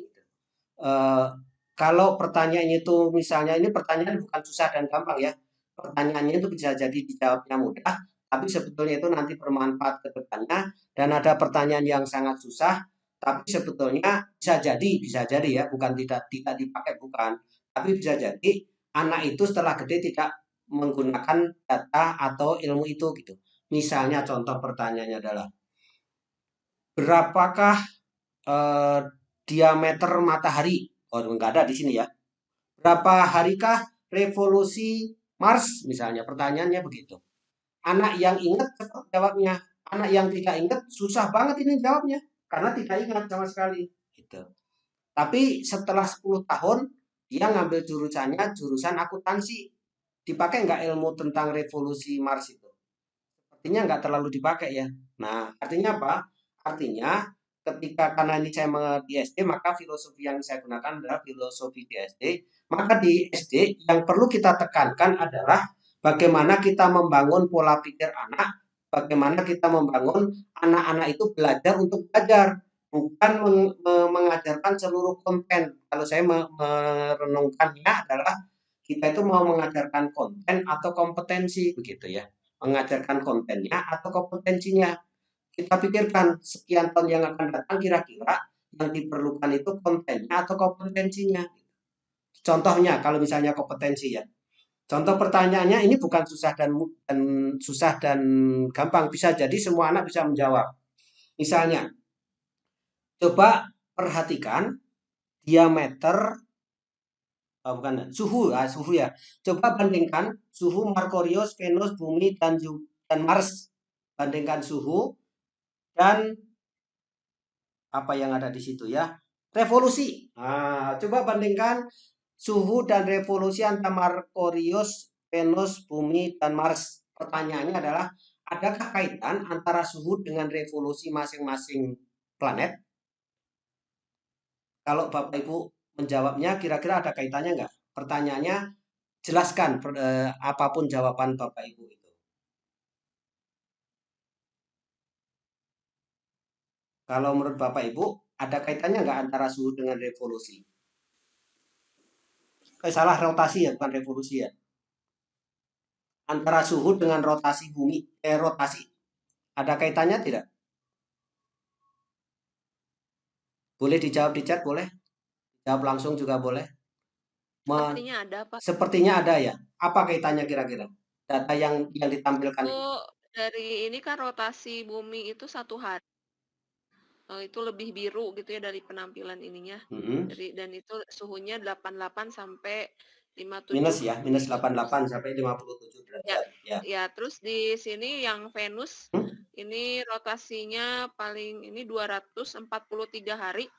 Kalau pertanyaannya itu misalnya ini pertanyaan bukan susah dan gampang ya. Pertanyaannya itu bisa jadi dijawabnya mudah, tapi sebetulnya itu nanti bermanfaat ke depannya. Dan ada pertanyaan yang sangat susah, tapi sebetulnya bisa jadi ya, bukan tidak dipakai, bukan. Tapi bisa jadi anak itu setelah gede tidak menggunakan data atau ilmu itu gitu. Misalnya contoh pertanyaannya adalah berapakah diameter matahari? Oh, enggak ada di sini ya. Berapa harikah revolusi Mars misalnya? Pertanyaannya begitu. Anak yang ingat cepat jawabnya. Anak yang tidak ingat susah banget ini jawabnya karena tidak ingat sama sekali gitu. Tapi setelah 10 tahun dia ngambil jurusan akuntansi. Dipakai nggak ilmu tentang revolusi Mars itu? Sepertinya nggak terlalu dipakai ya. Nah, artinya apa? Artinya ketika karena ini saya di SD, maka filosofi yang saya gunakan adalah filosofi di SD. Maka di SD yang perlu kita tekankan adalah bagaimana kita membangun pola pikir anak, bagaimana kita membangun anak-anak itu belajar untuk belajar, bukan mengajarkan seluruh konten. Kalau saya merenungkannya adalah kita itu mau mengajarkan konten atau kompetensi begitu ya. Mengajarkan kontennya atau kompetensinya. Kita pikirkan sekian tahun yang akan datang kira-kira yang diperlukan itu kontennya atau kompetensinya. Contohnya kalau misalnya kompetensi ya. Contoh pertanyaannya ini bukan susah dan gampang, bisa jadi semua anak bisa menjawab. Misalnya coba perhatikan diameter suhu ya. Coba bandingkan suhu Merkurius, Venus, Bumi dan Mars. Bandingkan suhu dan apa yang ada di situ ya. Revolusi. Nah, coba bandingkan suhu dan revolusi antara Merkurius, Venus, Bumi dan Mars. Pertanyaannya adalah adakah kaitan antara suhu dengan revolusi masing-masing planet? Kalau Bapak Ibu menjawabnya kira-kira ada kaitannya nggak? Pertanyaannya jelaskan apapun jawaban Bapak Ibu itu. Kalau menurut Bapak Ibu ada kaitannya nggak antara suhu dengan revolusi? Salah, rotasi ya, bukan revolusi ya. Antara suhu dengan rotasi bumi, rotasi. Ada kaitannya tidak? Boleh dijawab di chat, boleh? Jawab langsung juga boleh. Sepertinya ada, Pak. Sepertinya ada ya. Apa kaitannya kira-kira? Data yang ditampilkan. Dari ini kan rotasi bumi itu 1 hari. Itu lebih biru gitu ya dari penampilan ininya. Dan itu suhunya 88 sampai 57. Minus ya, minus 88 sampai 57 derajat. Ya, terus di sini yang Venus ini rotasinya paling ini 243 hari.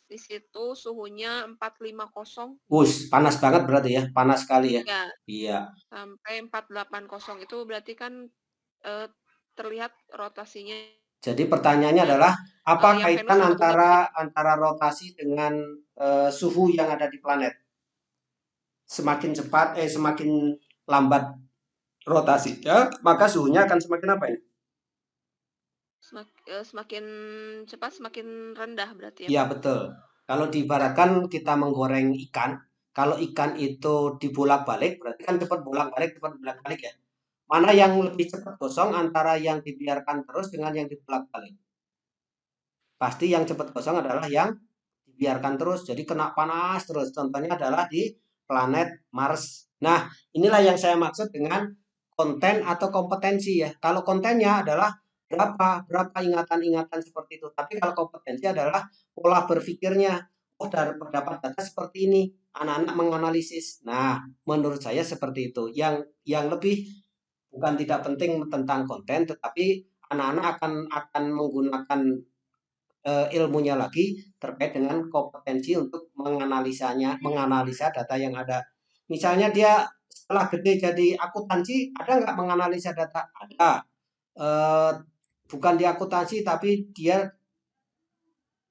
Di situ suhunya 450. Panas banget berarti ya, panas sekali ya. Iya. Sampai 480 itu berarti kan terlihat rotasinya. Jadi pertanyaannya adalah apa kaitan antara rotasi dengan suhu yang ada di planet? Semakin cepat, semakin lambat rotasinya, maka suhunya akan semakin apa ini? Semakin cepat semakin rendah berarti ya? Iya betul. Kalau diibaratkan kita menggoreng ikan, kalau ikan itu dibolak-balik, berarti kan cepat bolak-balik ya. Mana yang lebih cepat gosong antara yang dibiarkan terus dengan yang dibolak-balik? Pasti yang cepat gosong adalah yang dibiarkan terus, jadi kena panas terus. Contohnya adalah di planet Mars. Nah, inilah yang saya maksud dengan konten atau kompetensi ya. Kalau kontennya adalah berapa ingatan-ingatan seperti itu. Tapi kalau kompetensi adalah pola berpikirnya. Oh, dapat data seperti ini. Anak-anak menganalisis. Nah, menurut saya seperti itu. Yang lebih bukan tidak penting tentang konten, tetapi anak-anak akan menggunakan ilmunya lagi terkait dengan kompetensi untuk menganalisa data yang ada. Misalnya dia setelah gede jadi akuntansi, ada nggak menganalisa data? Ada. Bukan di akuntansi tapi dia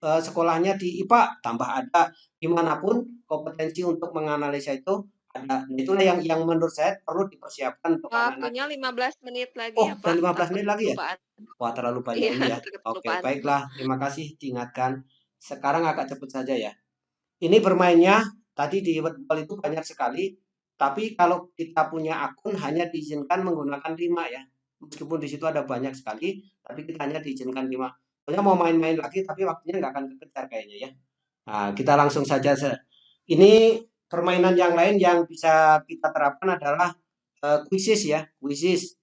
sekolahnya di IPA, tambah ada. Dimanapun kompetensi untuk menganalisa itu ada. Itulah yang menurut saya perlu dipersiapkan untuk anak-anak. Waktunya 15 menit lagi Oh, ya, dan Pak. 15 menit lagi ya? Kelupaan. Wah, terlalu banyak Iya, ini ya. Oke, kelupaan. baiklah. Terima kasih diingatkan. Sekarang agak cepat saja ya. Ini bermainnya tadi di Wordball itu banyak sekali, tapi kalau kita punya akun hanya diizinkan menggunakan 5 ya. Meskipun di situ ada banyak sekali, tapi kita hanya diizinkan 5. Soalnya mau main-main lagi, tapi waktunya nggak akan kekejar kayaknya ya. Nah, kita langsung saja. Ini permainan yang lain yang bisa kita terapkan adalah quizzes ya, quizzes.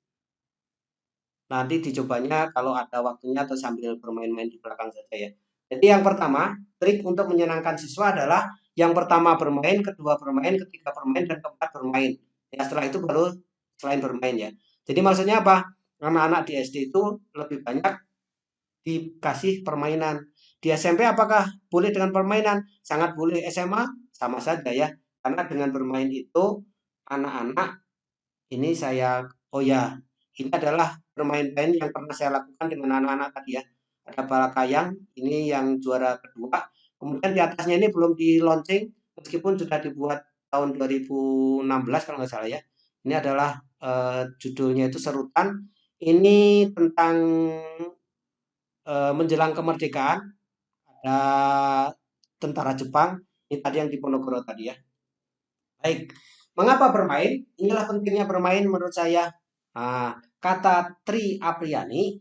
Nanti dicobanya kalau ada waktunya atau sambil bermain-main di belakang saja ya. Jadi yang pertama, trik untuk menyenangkan siswa adalah yang pertama bermain, kedua bermain, ketiga bermain, dan keempat bermain. Ya, setelah itu baru selain bermain ya. Jadi maksudnya apa? Anak-anak di SD itu lebih banyak dikasih permainan. Di SMP apakah boleh dengan permainan? Sangat boleh. SMA sama saja ya. Karena dengan bermain itu anak-anak ini ini adalah bermain-main yang pernah saya lakukan dengan anak-anak tadi ya. Ada Balakayang, ini yang juara kedua. Kemudian di atasnya ini belum di launching, meskipun sudah dibuat tahun 2016 kalau nggak salah ya. Ini adalah judulnya itu Serutan. Ini tentang menjelang kemerdekaan. Ada tentara Jepang. Ini tadi yang di Ponorogo tadi ya. Baik, mengapa bermain? Inilah pentingnya bermain menurut saya. Nah, kata Tri Apriani,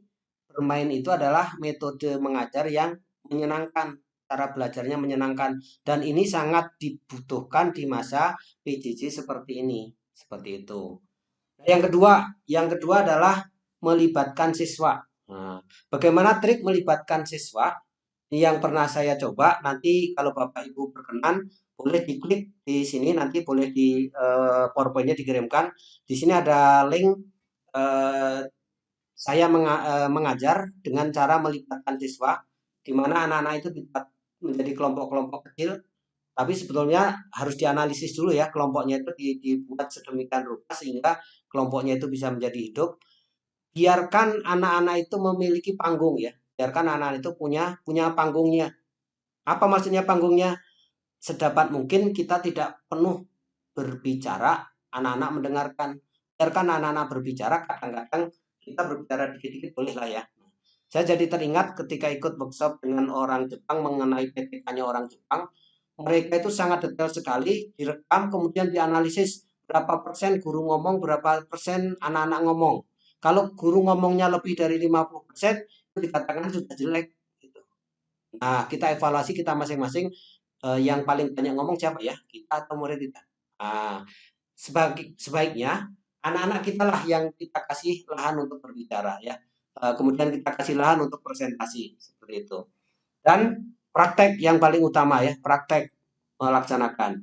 bermain itu adalah metode mengajar yang menyenangkan, cara belajarnya menyenangkan, dan ini sangat dibutuhkan di masa PJJ seperti ini, seperti itu. Yang kedua adalah melibatkan siswa. Nah, bagaimana trik melibatkan siswa? Yang pernah saya coba, nanti kalau Bapak Ibu berkenan, boleh diklik di sini, nanti boleh di PowerPoint-nya dikirimkan. Di sini ada link saya mengajar dengan cara melibatkan siswa, di mana anak-anak itu menjadi kelompok-kelompok kecil, tapi sebetulnya harus dianalisis dulu ya, kelompoknya itu dibuat sedemikian rupa sehingga kelompoknya itu bisa menjadi hidup. Biarkan anak-anak itu memiliki panggung ya, biarkan anak-anak itu punya panggungnya. Apa maksudnya panggungnya? Sedapat mungkin kita tidak penuh berbicara, anak-anak mendengarkan. Biarkan anak-anak berbicara, kadang-kadang kita berbicara dikit-dikit boleh lah ya. Saya jadi teringat ketika ikut workshop dengan orang Jepang mengenai PPK-nya orang Jepang, mereka itu sangat detail sekali, direkam kemudian dianalisis berapa persen guru ngomong, berapa persen anak-anak ngomong. Kalau guru ngomongnya lebih dari 50%, itu dikatakan sudah jelek. Gitu. Nah, kita evaluasi kita masing-masing, yang paling banyak ngomong siapa ya? Kita atau murid kita? Nah, sebaiknya anak-anak kita lah yang kita kasih lahan untuk berbicara ya. Kemudian kita kasih lahan untuk presentasi seperti itu. Dan praktek yang paling utama ya, praktek melaksanakan.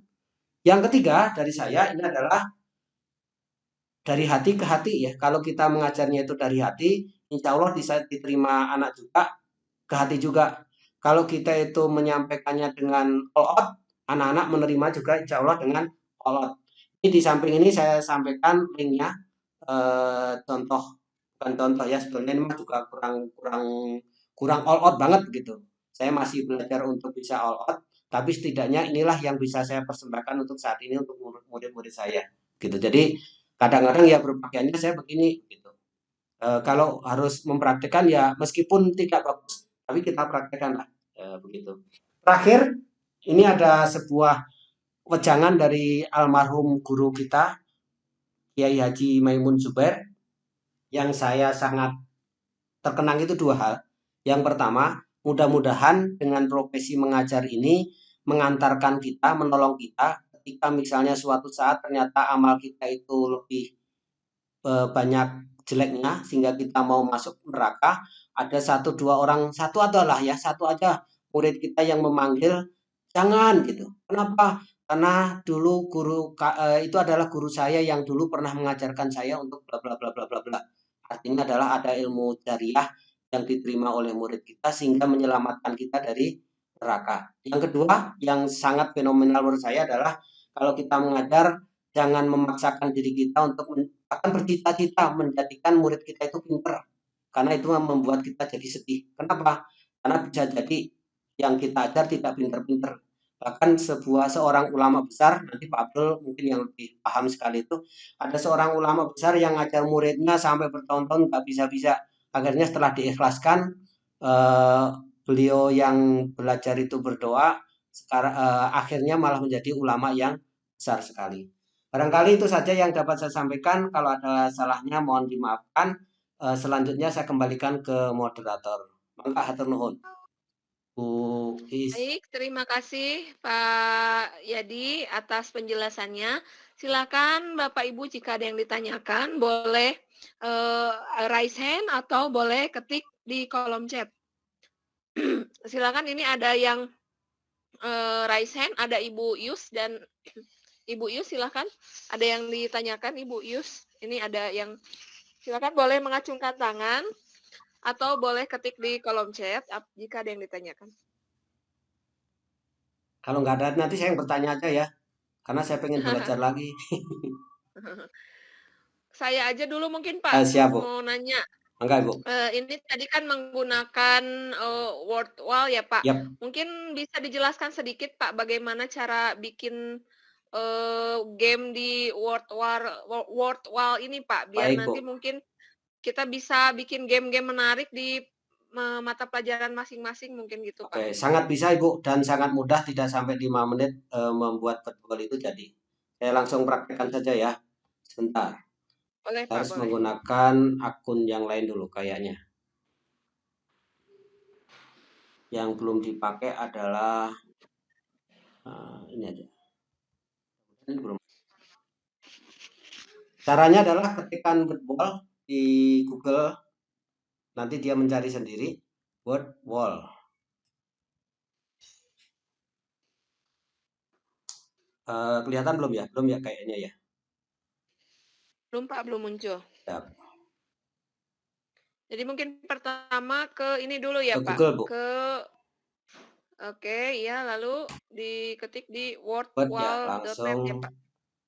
Yang ketiga dari saya ini adalah dari hati ke hati ya. Kalau kita mengajarnya itu dari hati, insya Allah bisa diterima anak juga ke hati juga. Kalau kita itu menyampaikannya dengan all out, anak-anak menerima juga insya Allah dengan all out. Ini di samping ini saya sampaikan linknya, bukan contoh ya, sebetulnya ini juga kurang all out banget gitu. Saya masih belajar untuk bisa all out, tapi setidaknya inilah yang bisa saya persembahkan untuk saat ini untuk murid-murid saya gitu. Jadi kadang-kadang ya berpakaiannya saya begini gitu. Kalau harus mempraktikkan ya meskipun tidak bagus, tapi kita praktekkan lah begitu. Terakhir, ini ada sebuah wejangan dari almarhum guru kita, Kiai Haji Maimun Zubair, yang saya sangat terkenang itu dua hal. Yang pertama, mudah-mudahan dengan profesi mengajar ini mengantarkan kita, menolong kita, ketika misalnya suatu saat ternyata amal kita itu lebih banyak jeleknya sehingga kita mau masuk neraka, ada satu aja murid kita yang memanggil jangan gitu. Kenapa? Karena dulu itu adalah guru saya yang dulu pernah mengajarkan saya untuk bla bla bla bla bla bla. Artinya adalah ada ilmu jariah yang diterima oleh murid kita sehingga menyelamatkan kita dari neraka. Yang kedua, yang sangat fenomenal menurut saya adalah kalau kita mengajar, jangan memaksakan diri kita untuk akan bercita-cita menjadikan murid kita itu pintar. Karena itu membuat kita jadi sedih. Kenapa? Karena bisa jadi yang kita ajar tidak pintar-pintar. Bahkan seorang ulama besar, nanti Pak Abdul mungkin yang lebih paham sekali itu, ada seorang ulama besar yang ngajar muridnya sampai bertahun-tahun nggak bisa-bisa. Akhirnya setelah diikhlaskan, beliau yang belajar itu berdoa, sekarang akhirnya malah menjadi ulama yang besar sekali. Barangkali itu saja yang dapat saya sampaikan. Kalau ada salahnya mohon dimaafkan. Selanjutnya saya kembalikan ke moderator. Mangga hatur nuhun. Bu Is. Baik, terima kasih Pak Yadi atas penjelasannya. Silakan Bapak Ibu jika ada yang ditanyakan boleh raise hand atau boleh ketik di kolom chat. Silakan, ini ada yang raise hand, ada Ibu Yus dan Ibu Yus, silakan. Ada yang ditanyakan Ibu Yus. Ini ada yang, silakan boleh mengacungkan tangan atau boleh ketik di kolom chat jika ada yang ditanyakan. Kalau nggak ada nanti saya yang bertanya aja ya, karena saya pengen belajar lagi. Saya aja dulu mungkin Pak Siap, Bu. mau nanya. Enggak, Bu. Ini tadi kan menggunakan word wall ya Pak. Yap. Mungkin bisa dijelaskan sedikit Pak bagaimana cara bikin game di word wall ini Pak, biar Baik, nanti Bu. mungkin kita bisa bikin game-game menarik di mata pelajaran masing-masing mungkin gitu Pak. Oke, sangat bisa Ibu dan sangat mudah, tidak sampai 5 menit membuat virtual itu jadi. Saya langsung praktekkan saja ya. Sebentar. Boleh Pak, Harus boleh. menggunakan akun yang lain dulu kayaknya. Yang belum dipakai adalah ini aja. Ini belum. Caranya adalah ketikkan word wall di Google, nanti dia mencari sendiri word wall. Kelihatan belum ya? Belum ya kayaknya ya. Belum Pak, belum muncul. Siap. Jadi mungkin pertama ke ini dulu ya Ke Pak. Google, Bu. Oke, ya, lalu diketik di Ya, wordwall.net langsung ya Pak.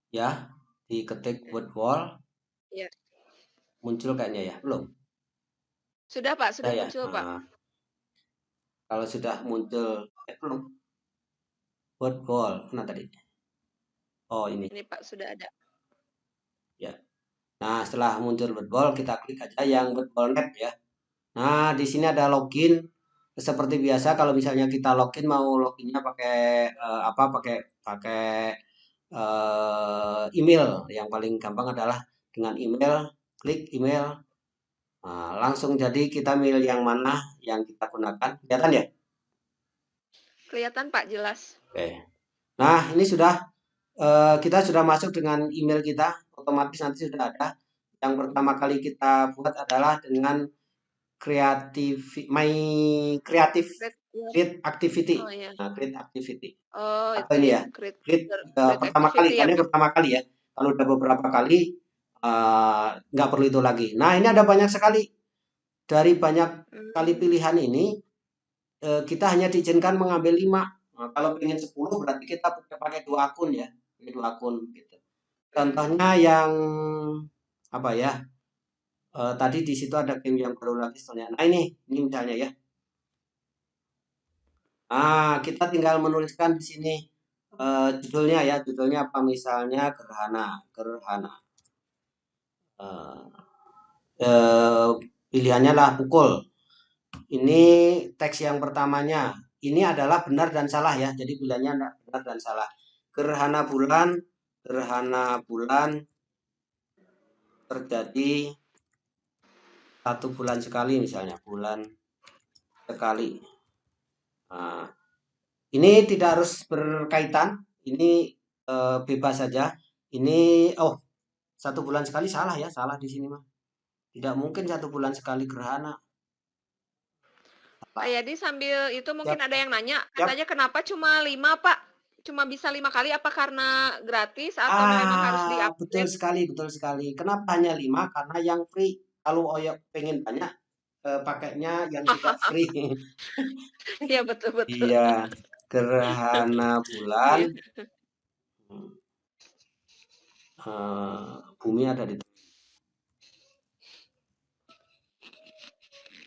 ya, diketik word wall. Ya. Muncul kayaknya ya, belum? Sudah Pak, sudah ya? muncul Pak. Kalau sudah muncul, belum? Word wall, mana tadi? Oh, ini. Ini Pak, sudah ada. Ya. Nah, setelah muncul word wall, kita klik aja yang word wall.net ya. Nah, di sini ada login. Seperti biasa, kalau misalnya kita login, mau loginnya pakai pakai email. Yang paling gampang adalah dengan email, klik email. Nah, langsung jadi kita milih yang mana yang kita gunakan. Kelihatan ya? Kelihatan Pak, jelas. Oke. Nah, ini sudah kita sudah masuk dengan email kita, otomatis nanti sudah ada. Yang pertama kali kita buat adalah dengan create activity. Oh, iya. Nah, create activity. Oh, Atau itu ini ya. ya. Create Pertama kali, activity karena ya, Pak. pertama kali ya. Kalau udah beberapa kali nggak perlu itu lagi. Nah, ini ada banyak sekali. Dari banyak kali pilihan ini kita hanya diizinkan mengambil 5. Nah, kalau pengen 10 berarti kita pakai 2 akun ya. Pakai 2 akun gitu. Contohnya yang apa ya? Tadi di situ ada game yang baru lagi soalnya. Nah, ini misalnya ya. Nah, kita tinggal menuliskan di sini judulnya ya. Judulnya apa? Misalnya gerhana. Pilihannya lah pukul. Ini teks yang pertamanya. Ini adalah benar dan salah ya. Jadi pilihannya benar dan salah. Gerhana bulan terjadi 1 bulan sekali misalnya. Bulan sekali. Nah, ini tidak harus berkaitan. Ini bebas saja. Ini 1 bulan sekali salah ya. Salah di sini mah. Tidak mungkin 1 bulan sekali gerhana. Pak Yadi, sambil itu mungkin ada yang nanya, katanya kenapa cuma 5 Pak? Cuma bisa 5 kali, apa karena gratis atau memang harus di-upgrade? Betul sekali. Kenapa hanya 5? Karena yang free. Kalau pengen banyak, pakainya yang tidak free. Iya, betul-betul. Iya, gerhana bulan. Bumi ada di.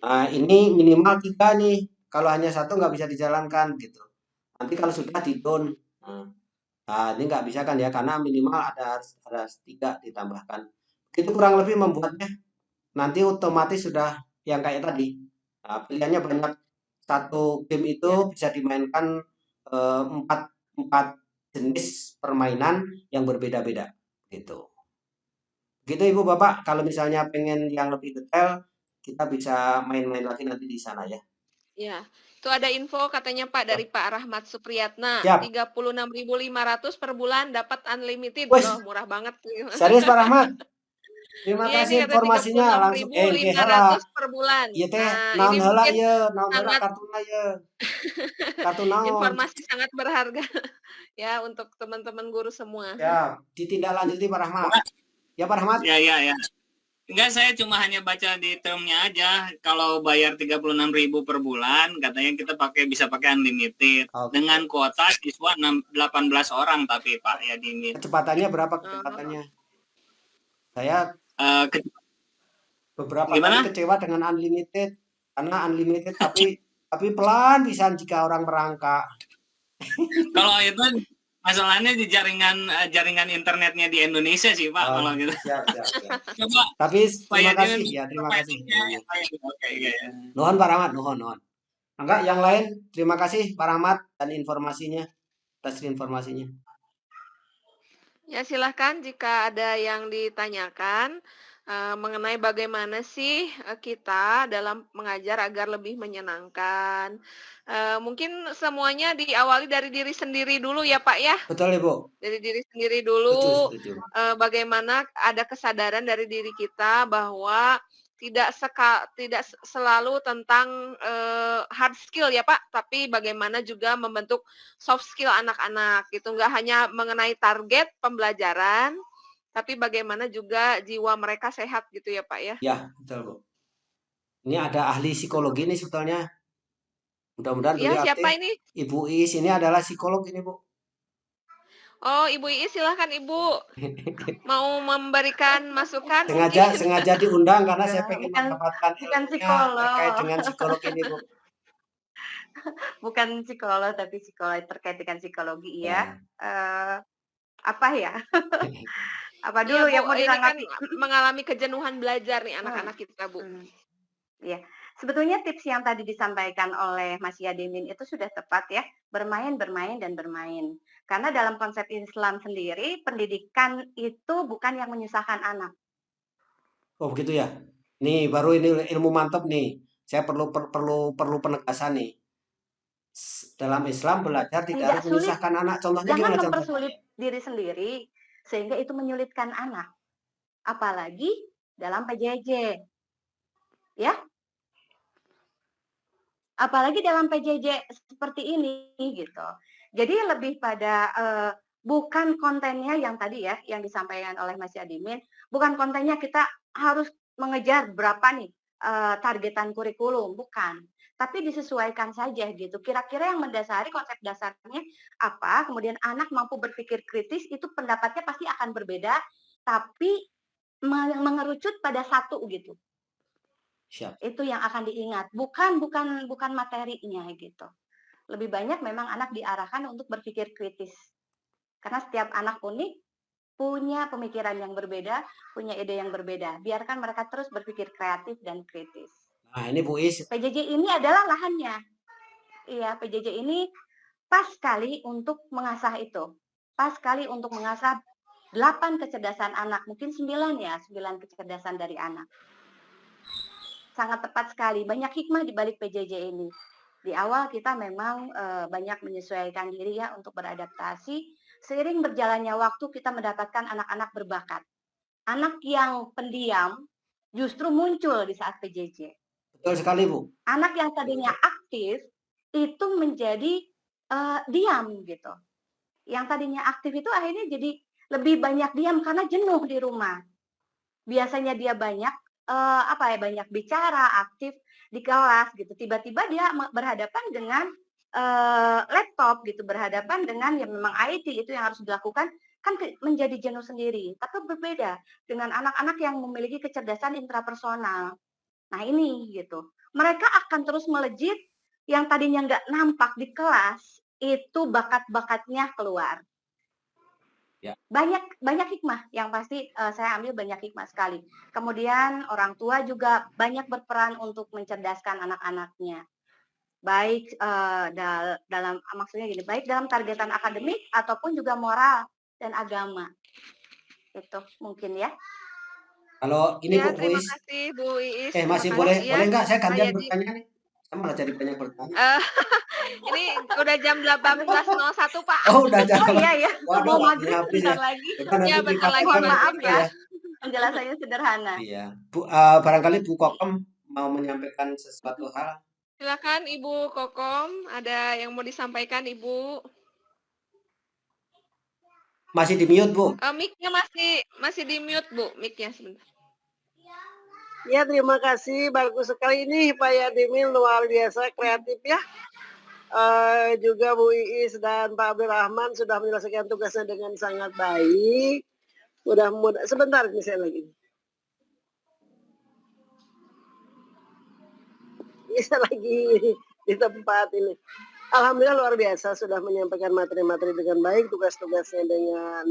Nah, ini minimal 3 nih. Kalau hanya 1 nggak bisa dijalankan gitu. Nanti kalau sudah di down. Nah, ini nggak bisa kan ya, karena minimal ada 3 ditambahkan. Itu kurang lebih membuatnya nanti otomatis sudah yang kayak tadi. Nah, pilihannya banyak. Satu game itu bisa dimainkan 4 jenis permainan yang berbeda-beda gitu. Gitu Ibu Bapak, kalau misalnya pengen yang lebih detail, kita bisa main-main lagi nanti di sana ya. Ya, itu ada info katanya Pak dari Pak Rahmat Supriyatna, Siap. 36.500 per bulan dapat unlimited. Wes. Loh, murah banget. Serius Pak Rahmat? Terima Iya, ini kasih kata informasinya langsung. Teh heula. 36.500 per bulan. Iya teh, Nah, naon ini heula mungkin ieu? Naon heula sangat kartuna ieu? Kartu naon? informasi sangat berharga ya untuk teman-teman guru semua. Ya, ditindaklanjuti Pak Rahmat. Ya Pak Rahmat? Ya. Enggak, saya cuma hanya baca di termnya aja. Kalau bayar 36.000 per bulan, katanya kita bisa pakai unlimited. Oke. Dengan kuota siswa 18 orang tapi Pak ya di Kecepatannya berapa kecepatannya? Saya beberapa Gimana? kali kecewa dengan unlimited, karena unlimited tapi pelan bisa jika orang merangkak. Kalau itu masalahnya di jaringan internetnya di Indonesia sih Pak, kalau gitu. Siap. Coba Tapi terima Pak kasih Yadin, ya, terima kasih. Oke, ya. Nuhun Pak Rahmat, nuhun. Enggak, yang lain terima kasih Pak Rahmat dan informasinya, atas informasinya. Ya, silahkan jika ada yang ditanyakan mengenai bagaimana sih kita dalam mengajar agar lebih menyenangkan. Mungkin semuanya diawali dari diri sendiri dulu ya Pak ya. Betul Ibu. Dari diri sendiri dulu. Setuju. Bagaimana ada kesadaran dari diri kita bahwa tidak selalu tentang hard skill ya Pak, tapi bagaimana juga membentuk soft skill anak-anak gitu, nggak hanya mengenai target pembelajaran, tapi bagaimana juga jiwa mereka sehat gitu ya Pak ya. Ya, betul Bu. Ini ada ahli psikologi nih sebetulnya. Mudah-mudahan Ya, beliau siapa aktif. ini? Ibu Is ini adalah psikolog ini Bu. Oh, Ibu Iis, silahkan Ibu. Mau memberikan masukan? Sengaja diundang karena saya pengen Bukan mendapatkan ilmunya psikolog. terkait dengan psikolog ini Bu. Bukan psikolog, tapi terkait dengan psikologi ya. Apa ya? Apa dulu Iya, yang Bu, mau ini kan ditanggapi? mengalami kejenuhan belajar nih anak-anak kita, Bu. Iya. Sebetulnya tips yang tadi disampaikan oleh Mas Yadimin itu sudah tepat ya. Bermain. Karena dalam konsep Islam sendiri, pendidikan itu bukan yang menyusahkan anak. Oh begitu ya. Nih baru ini ilmu mantap nih. Saya perlu penegasan nih. Dalam Islam belajar tidak harus sulit. menyusahkan anak. Contohnya Jangan gimana contohnya? mempersulit diri sendiri sehingga itu menyulitkan anak. Apalagi dalam PJJ. Ya. Apalagi dalam PJJ seperti ini gitu. Jadi lebih pada bukan kontennya yang tadi ya yang disampaikan oleh Mas Yadimin, bukan kontennya kita harus mengejar berapa nih targetan kurikulum, bukan. Tapi disesuaikan saja gitu. Kira-kira yang mendasari konsep dasarnya apa, kemudian anak mampu berpikir kritis, itu pendapatnya pasti akan berbeda, tapi mengerucut pada satu gitu. Siap. Itu yang akan diingat, bukan materinya gitu. Lebih banyak memang anak diarahkan untuk berpikir kritis. Karena setiap anak unik, punya pemikiran yang berbeda, punya ide yang berbeda. Biarkan mereka terus berpikir kreatif dan kritis. Nah, ini Bu Is. PJJ ini adalah lahannya. Iya, PJJ ini pas sekali untuk mengasah itu. Pas sekali untuk mengasah 8 kecerdasan anak, mungkin 9 ya, 9 kecerdasan dari anak. Sangat tepat sekali, banyak hikmah di balik PJJ ini. Di awal kita memang banyak menyesuaikan diri ya untuk beradaptasi. Seiring berjalannya waktu kita mendapatkan anak-anak berbakat. Anak yang pendiam justru muncul di saat PJJ. Betul sekali Bu. Anak yang tadinya aktif itu menjadi diam gitu. Yang tadinya aktif itu akhirnya jadi lebih banyak diam karena jenuh di rumah. Biasanya dia banyak banyak bicara, aktif di kelas gitu. Tiba-tiba dia berhadapan dengan laptop gitu, berhadapan dengan yang memang IT itu yang harus dilakukan, kan menjadi jenuh sendiri. Tapi berbeda dengan anak-anak yang memiliki kecerdasan intrapersonal. Nah ini gitu, mereka akan terus melejit, yang tadinya nggak nampak di kelas, itu bakat-bakatnya keluar. Ya. Banyak hikmah yang pasti saya ambil banyak hikmah sekali. Kemudian orang tua juga banyak berperan untuk mencerdaskan anak-anaknya. Baik dalam maksudnya gini, baik dalam targetan akademik ataupun juga moral dan agama. Itu mungkin ya. Kalau ini Ya, Bu terima Muis, kasih Bu Iis. Terima masih kasih ya. boleh nggak saya Pak gantian Yadi. bertanya nih? Saya malah jadi banyak bertanya. Ini udah jam 18.01 Pak. Oh udah jam. Oh iya, Waduh, mau maghrib habis bentar ya. lagi. Bukan Ya, nanti bentar lagi dipaksakan Mohon maaf gitu ya, penjelasannya sederhana. Iya, Bu, barangkali Bu Kokom mau menyampaikan sesuatu hal. Silakan Ibu Kokom, ada yang mau disampaikan Ibu? Masih di mute Bu. Mic-nya masih di mute Bu, mic-nya sebentar. Ya, terima kasih. Bagus sekali ini Pak Yadimil, luar biasa kreatif ya. Juga Bu Iis dan Pak Abdurrahman sudah menyelesaikan tugasnya dengan sangat baik. Mudah-mudahan sebentar ini saya lagi. Bisa lagi di tempat ini. Alhamdulillah luar biasa sudah menyampaikan materi-materi dengan baik, tugas-tugasnya dengan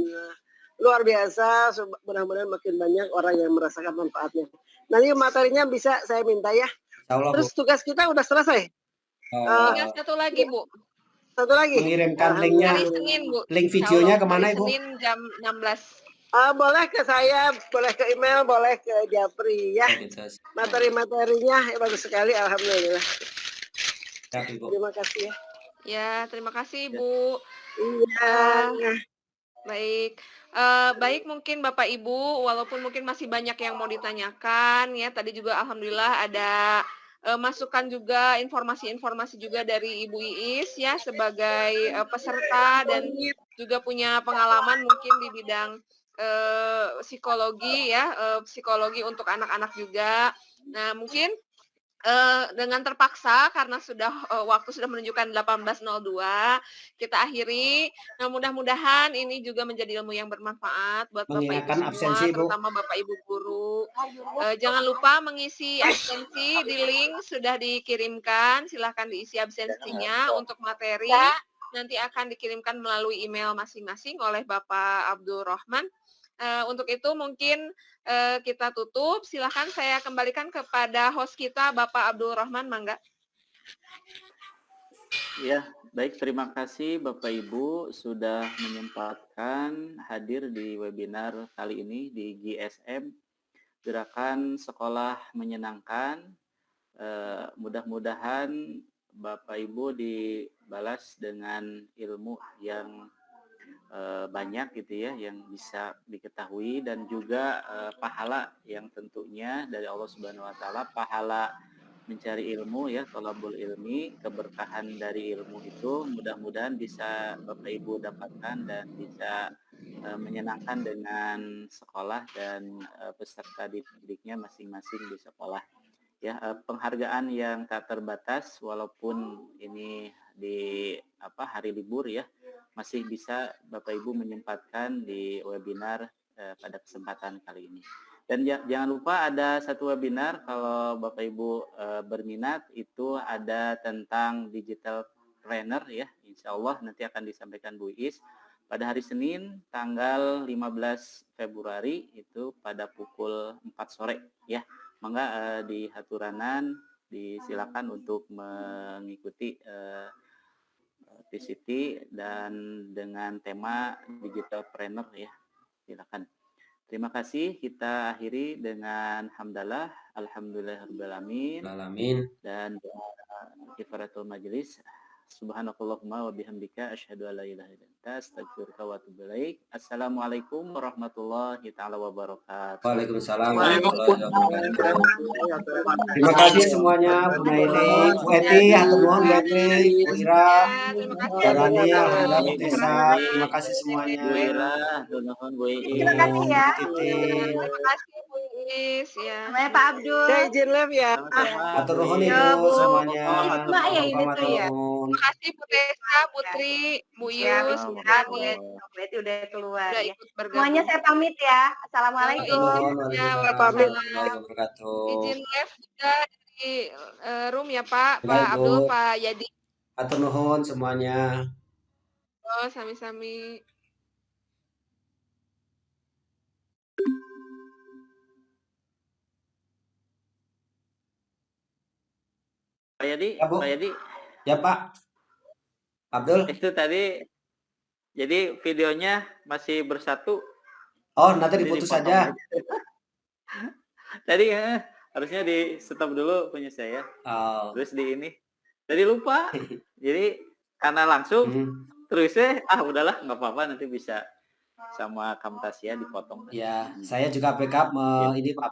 luar biasa. Mudah-mudahan makin banyak orang yang merasakan manfaatnya. Nanti materinya bisa saya minta ya. Terus tugas kita udah selesai. Tinggal satu lagi Bu. Satu lagi. Mengirimkan linknya. Hari Senin Bu. Link videonya kemana Hari Ibu? Senin jam 16. Boleh ke saya, boleh ke email, boleh ke Japri ya. Materi-materinya bagus sekali, alhamdulillah. Terima kasih ya. Ya, terima kasih Bu. Iya. Baik. Baik mungkin Bapak Ibu, walaupun mungkin masih banyak yang mau ditanyakan ya. Tadi juga alhamdulillah ada masukan juga, informasi-informasi juga dari Ibu Iis ya sebagai peserta dan juga punya pengalaman mungkin di bidang psikologi ya, psikologi untuk anak-anak juga. Nah, mungkin dengan terpaksa karena waktu sudah menunjukkan 18.02, kita akhiri. Nah, mudah-mudahan ini juga menjadi ilmu yang bermanfaat buat Bapak Ibu semua, absensi, Bu. terutama Bapak Ibu guru. Jangan lupa mengisi absensi di link sudah dikirimkan. Silahkan diisi absensinya untuk materi. Nanti akan dikirimkan melalui email masing-masing oleh Bapak Abdurrahman. Untuk itu mungkin kita tutup. Silahkan saya kembalikan kepada host kita, Bapak Abdurrahman, mangga. Ya, baik. Terima kasih Bapak Ibu sudah menyempatkan hadir di webinar kali ini di GSM, Gerakan Sekolah Menyenangkan. Mudah-mudahan Bapak Ibu dibalas dengan ilmu yang banyak gitu ya, yang bisa diketahui, dan juga pahala yang tentunya dari Allah Subhanahu wa taala, pahala mencari ilmu ya, thalabul ilmi, keberkahan dari ilmu itu mudah-mudahan bisa Bapak Ibu dapatkan dan bisa menyenangkan dengan sekolah dan peserta didiknya masing-masing di sekolah. Ya, penghargaan yang tak terbatas walaupun ini di hari libur ya, masih bisa Bapak Ibu menyempatkan di webinar pada kesempatan kali ini. Dan jangan lupa ada satu webinar kalau Bapak Ibu berminat, itu ada tentang digital trainer ya. Insya Allah nanti akan disampaikan Bu Iis pada hari Senin tanggal 15 Februari itu pada pukul 4 sore ya. Mangga di Haturanan disilakan untuk mengikuti PCT dan dengan tema digital trainer ya. Silakan. Terima kasih. Kita akhiri dengan hamdalah, alhamdulillahirabbil alamin. Dan kifaratul majelis. Subhanakallahumma wa bihamdika asyhadu an la ilaha illa anta astaghfiruka wa atubu ilaik. Assalamualaikum warahmatullahi taala wabarakatuh. Waalaikumsalam warahmatullahi wabarakatuh. Terima kasih semuanya, Bu Naili, Bu Eti, hatur nuhun Bu Eti, Bu Ira, Bu Rani, alhamdulillah Bu Tessa. Terima kasih semuanya. Bu Ira, nuhun Bu Iis. Terima kasih ya. Titi. Terima kasih Bu Iis. Hafiz ya. Namanya Pak Abdul. Saya izin live ya. Sama-sama. Matur nuhun Bu Ya, Ibu Bu. semuanya. Isma ya ini Bapak-bapak tuh matur ya. nuhun. Terima kasih Bu Tessa, Putri, Bu Ya, Yus, Bu ya, Nani berarti udah keluar udah ya. ikut Semuanya bergabung. saya pamit ya. Matur Assalamualaikum. nuhun. Ya, Waalaikumsalam waalaikumsalam. warahmatullahi wabarakatuh. Izin live juga di room ya Pak, Ya, Pak Ibu. Abdul, Pak Yadi. Matur nuhun semuanya. Oh, sami-sami. Pak Yadi, Ya, Bu. Pak Yadi, Ya, Pak. Abdul. itu tadi jadi videonya masih bersatu. Oh, nanti Jadi diputus dipotong saja. aja. Tadi harusnya di stop dulu punya saya. Oh. Terus di ini. Tadi lupa. Jadi karena langsung terusnya udahlah nggak apa-apa nanti bisa sama Kamtasia dipotong. Ya, saya juga backup ini Pak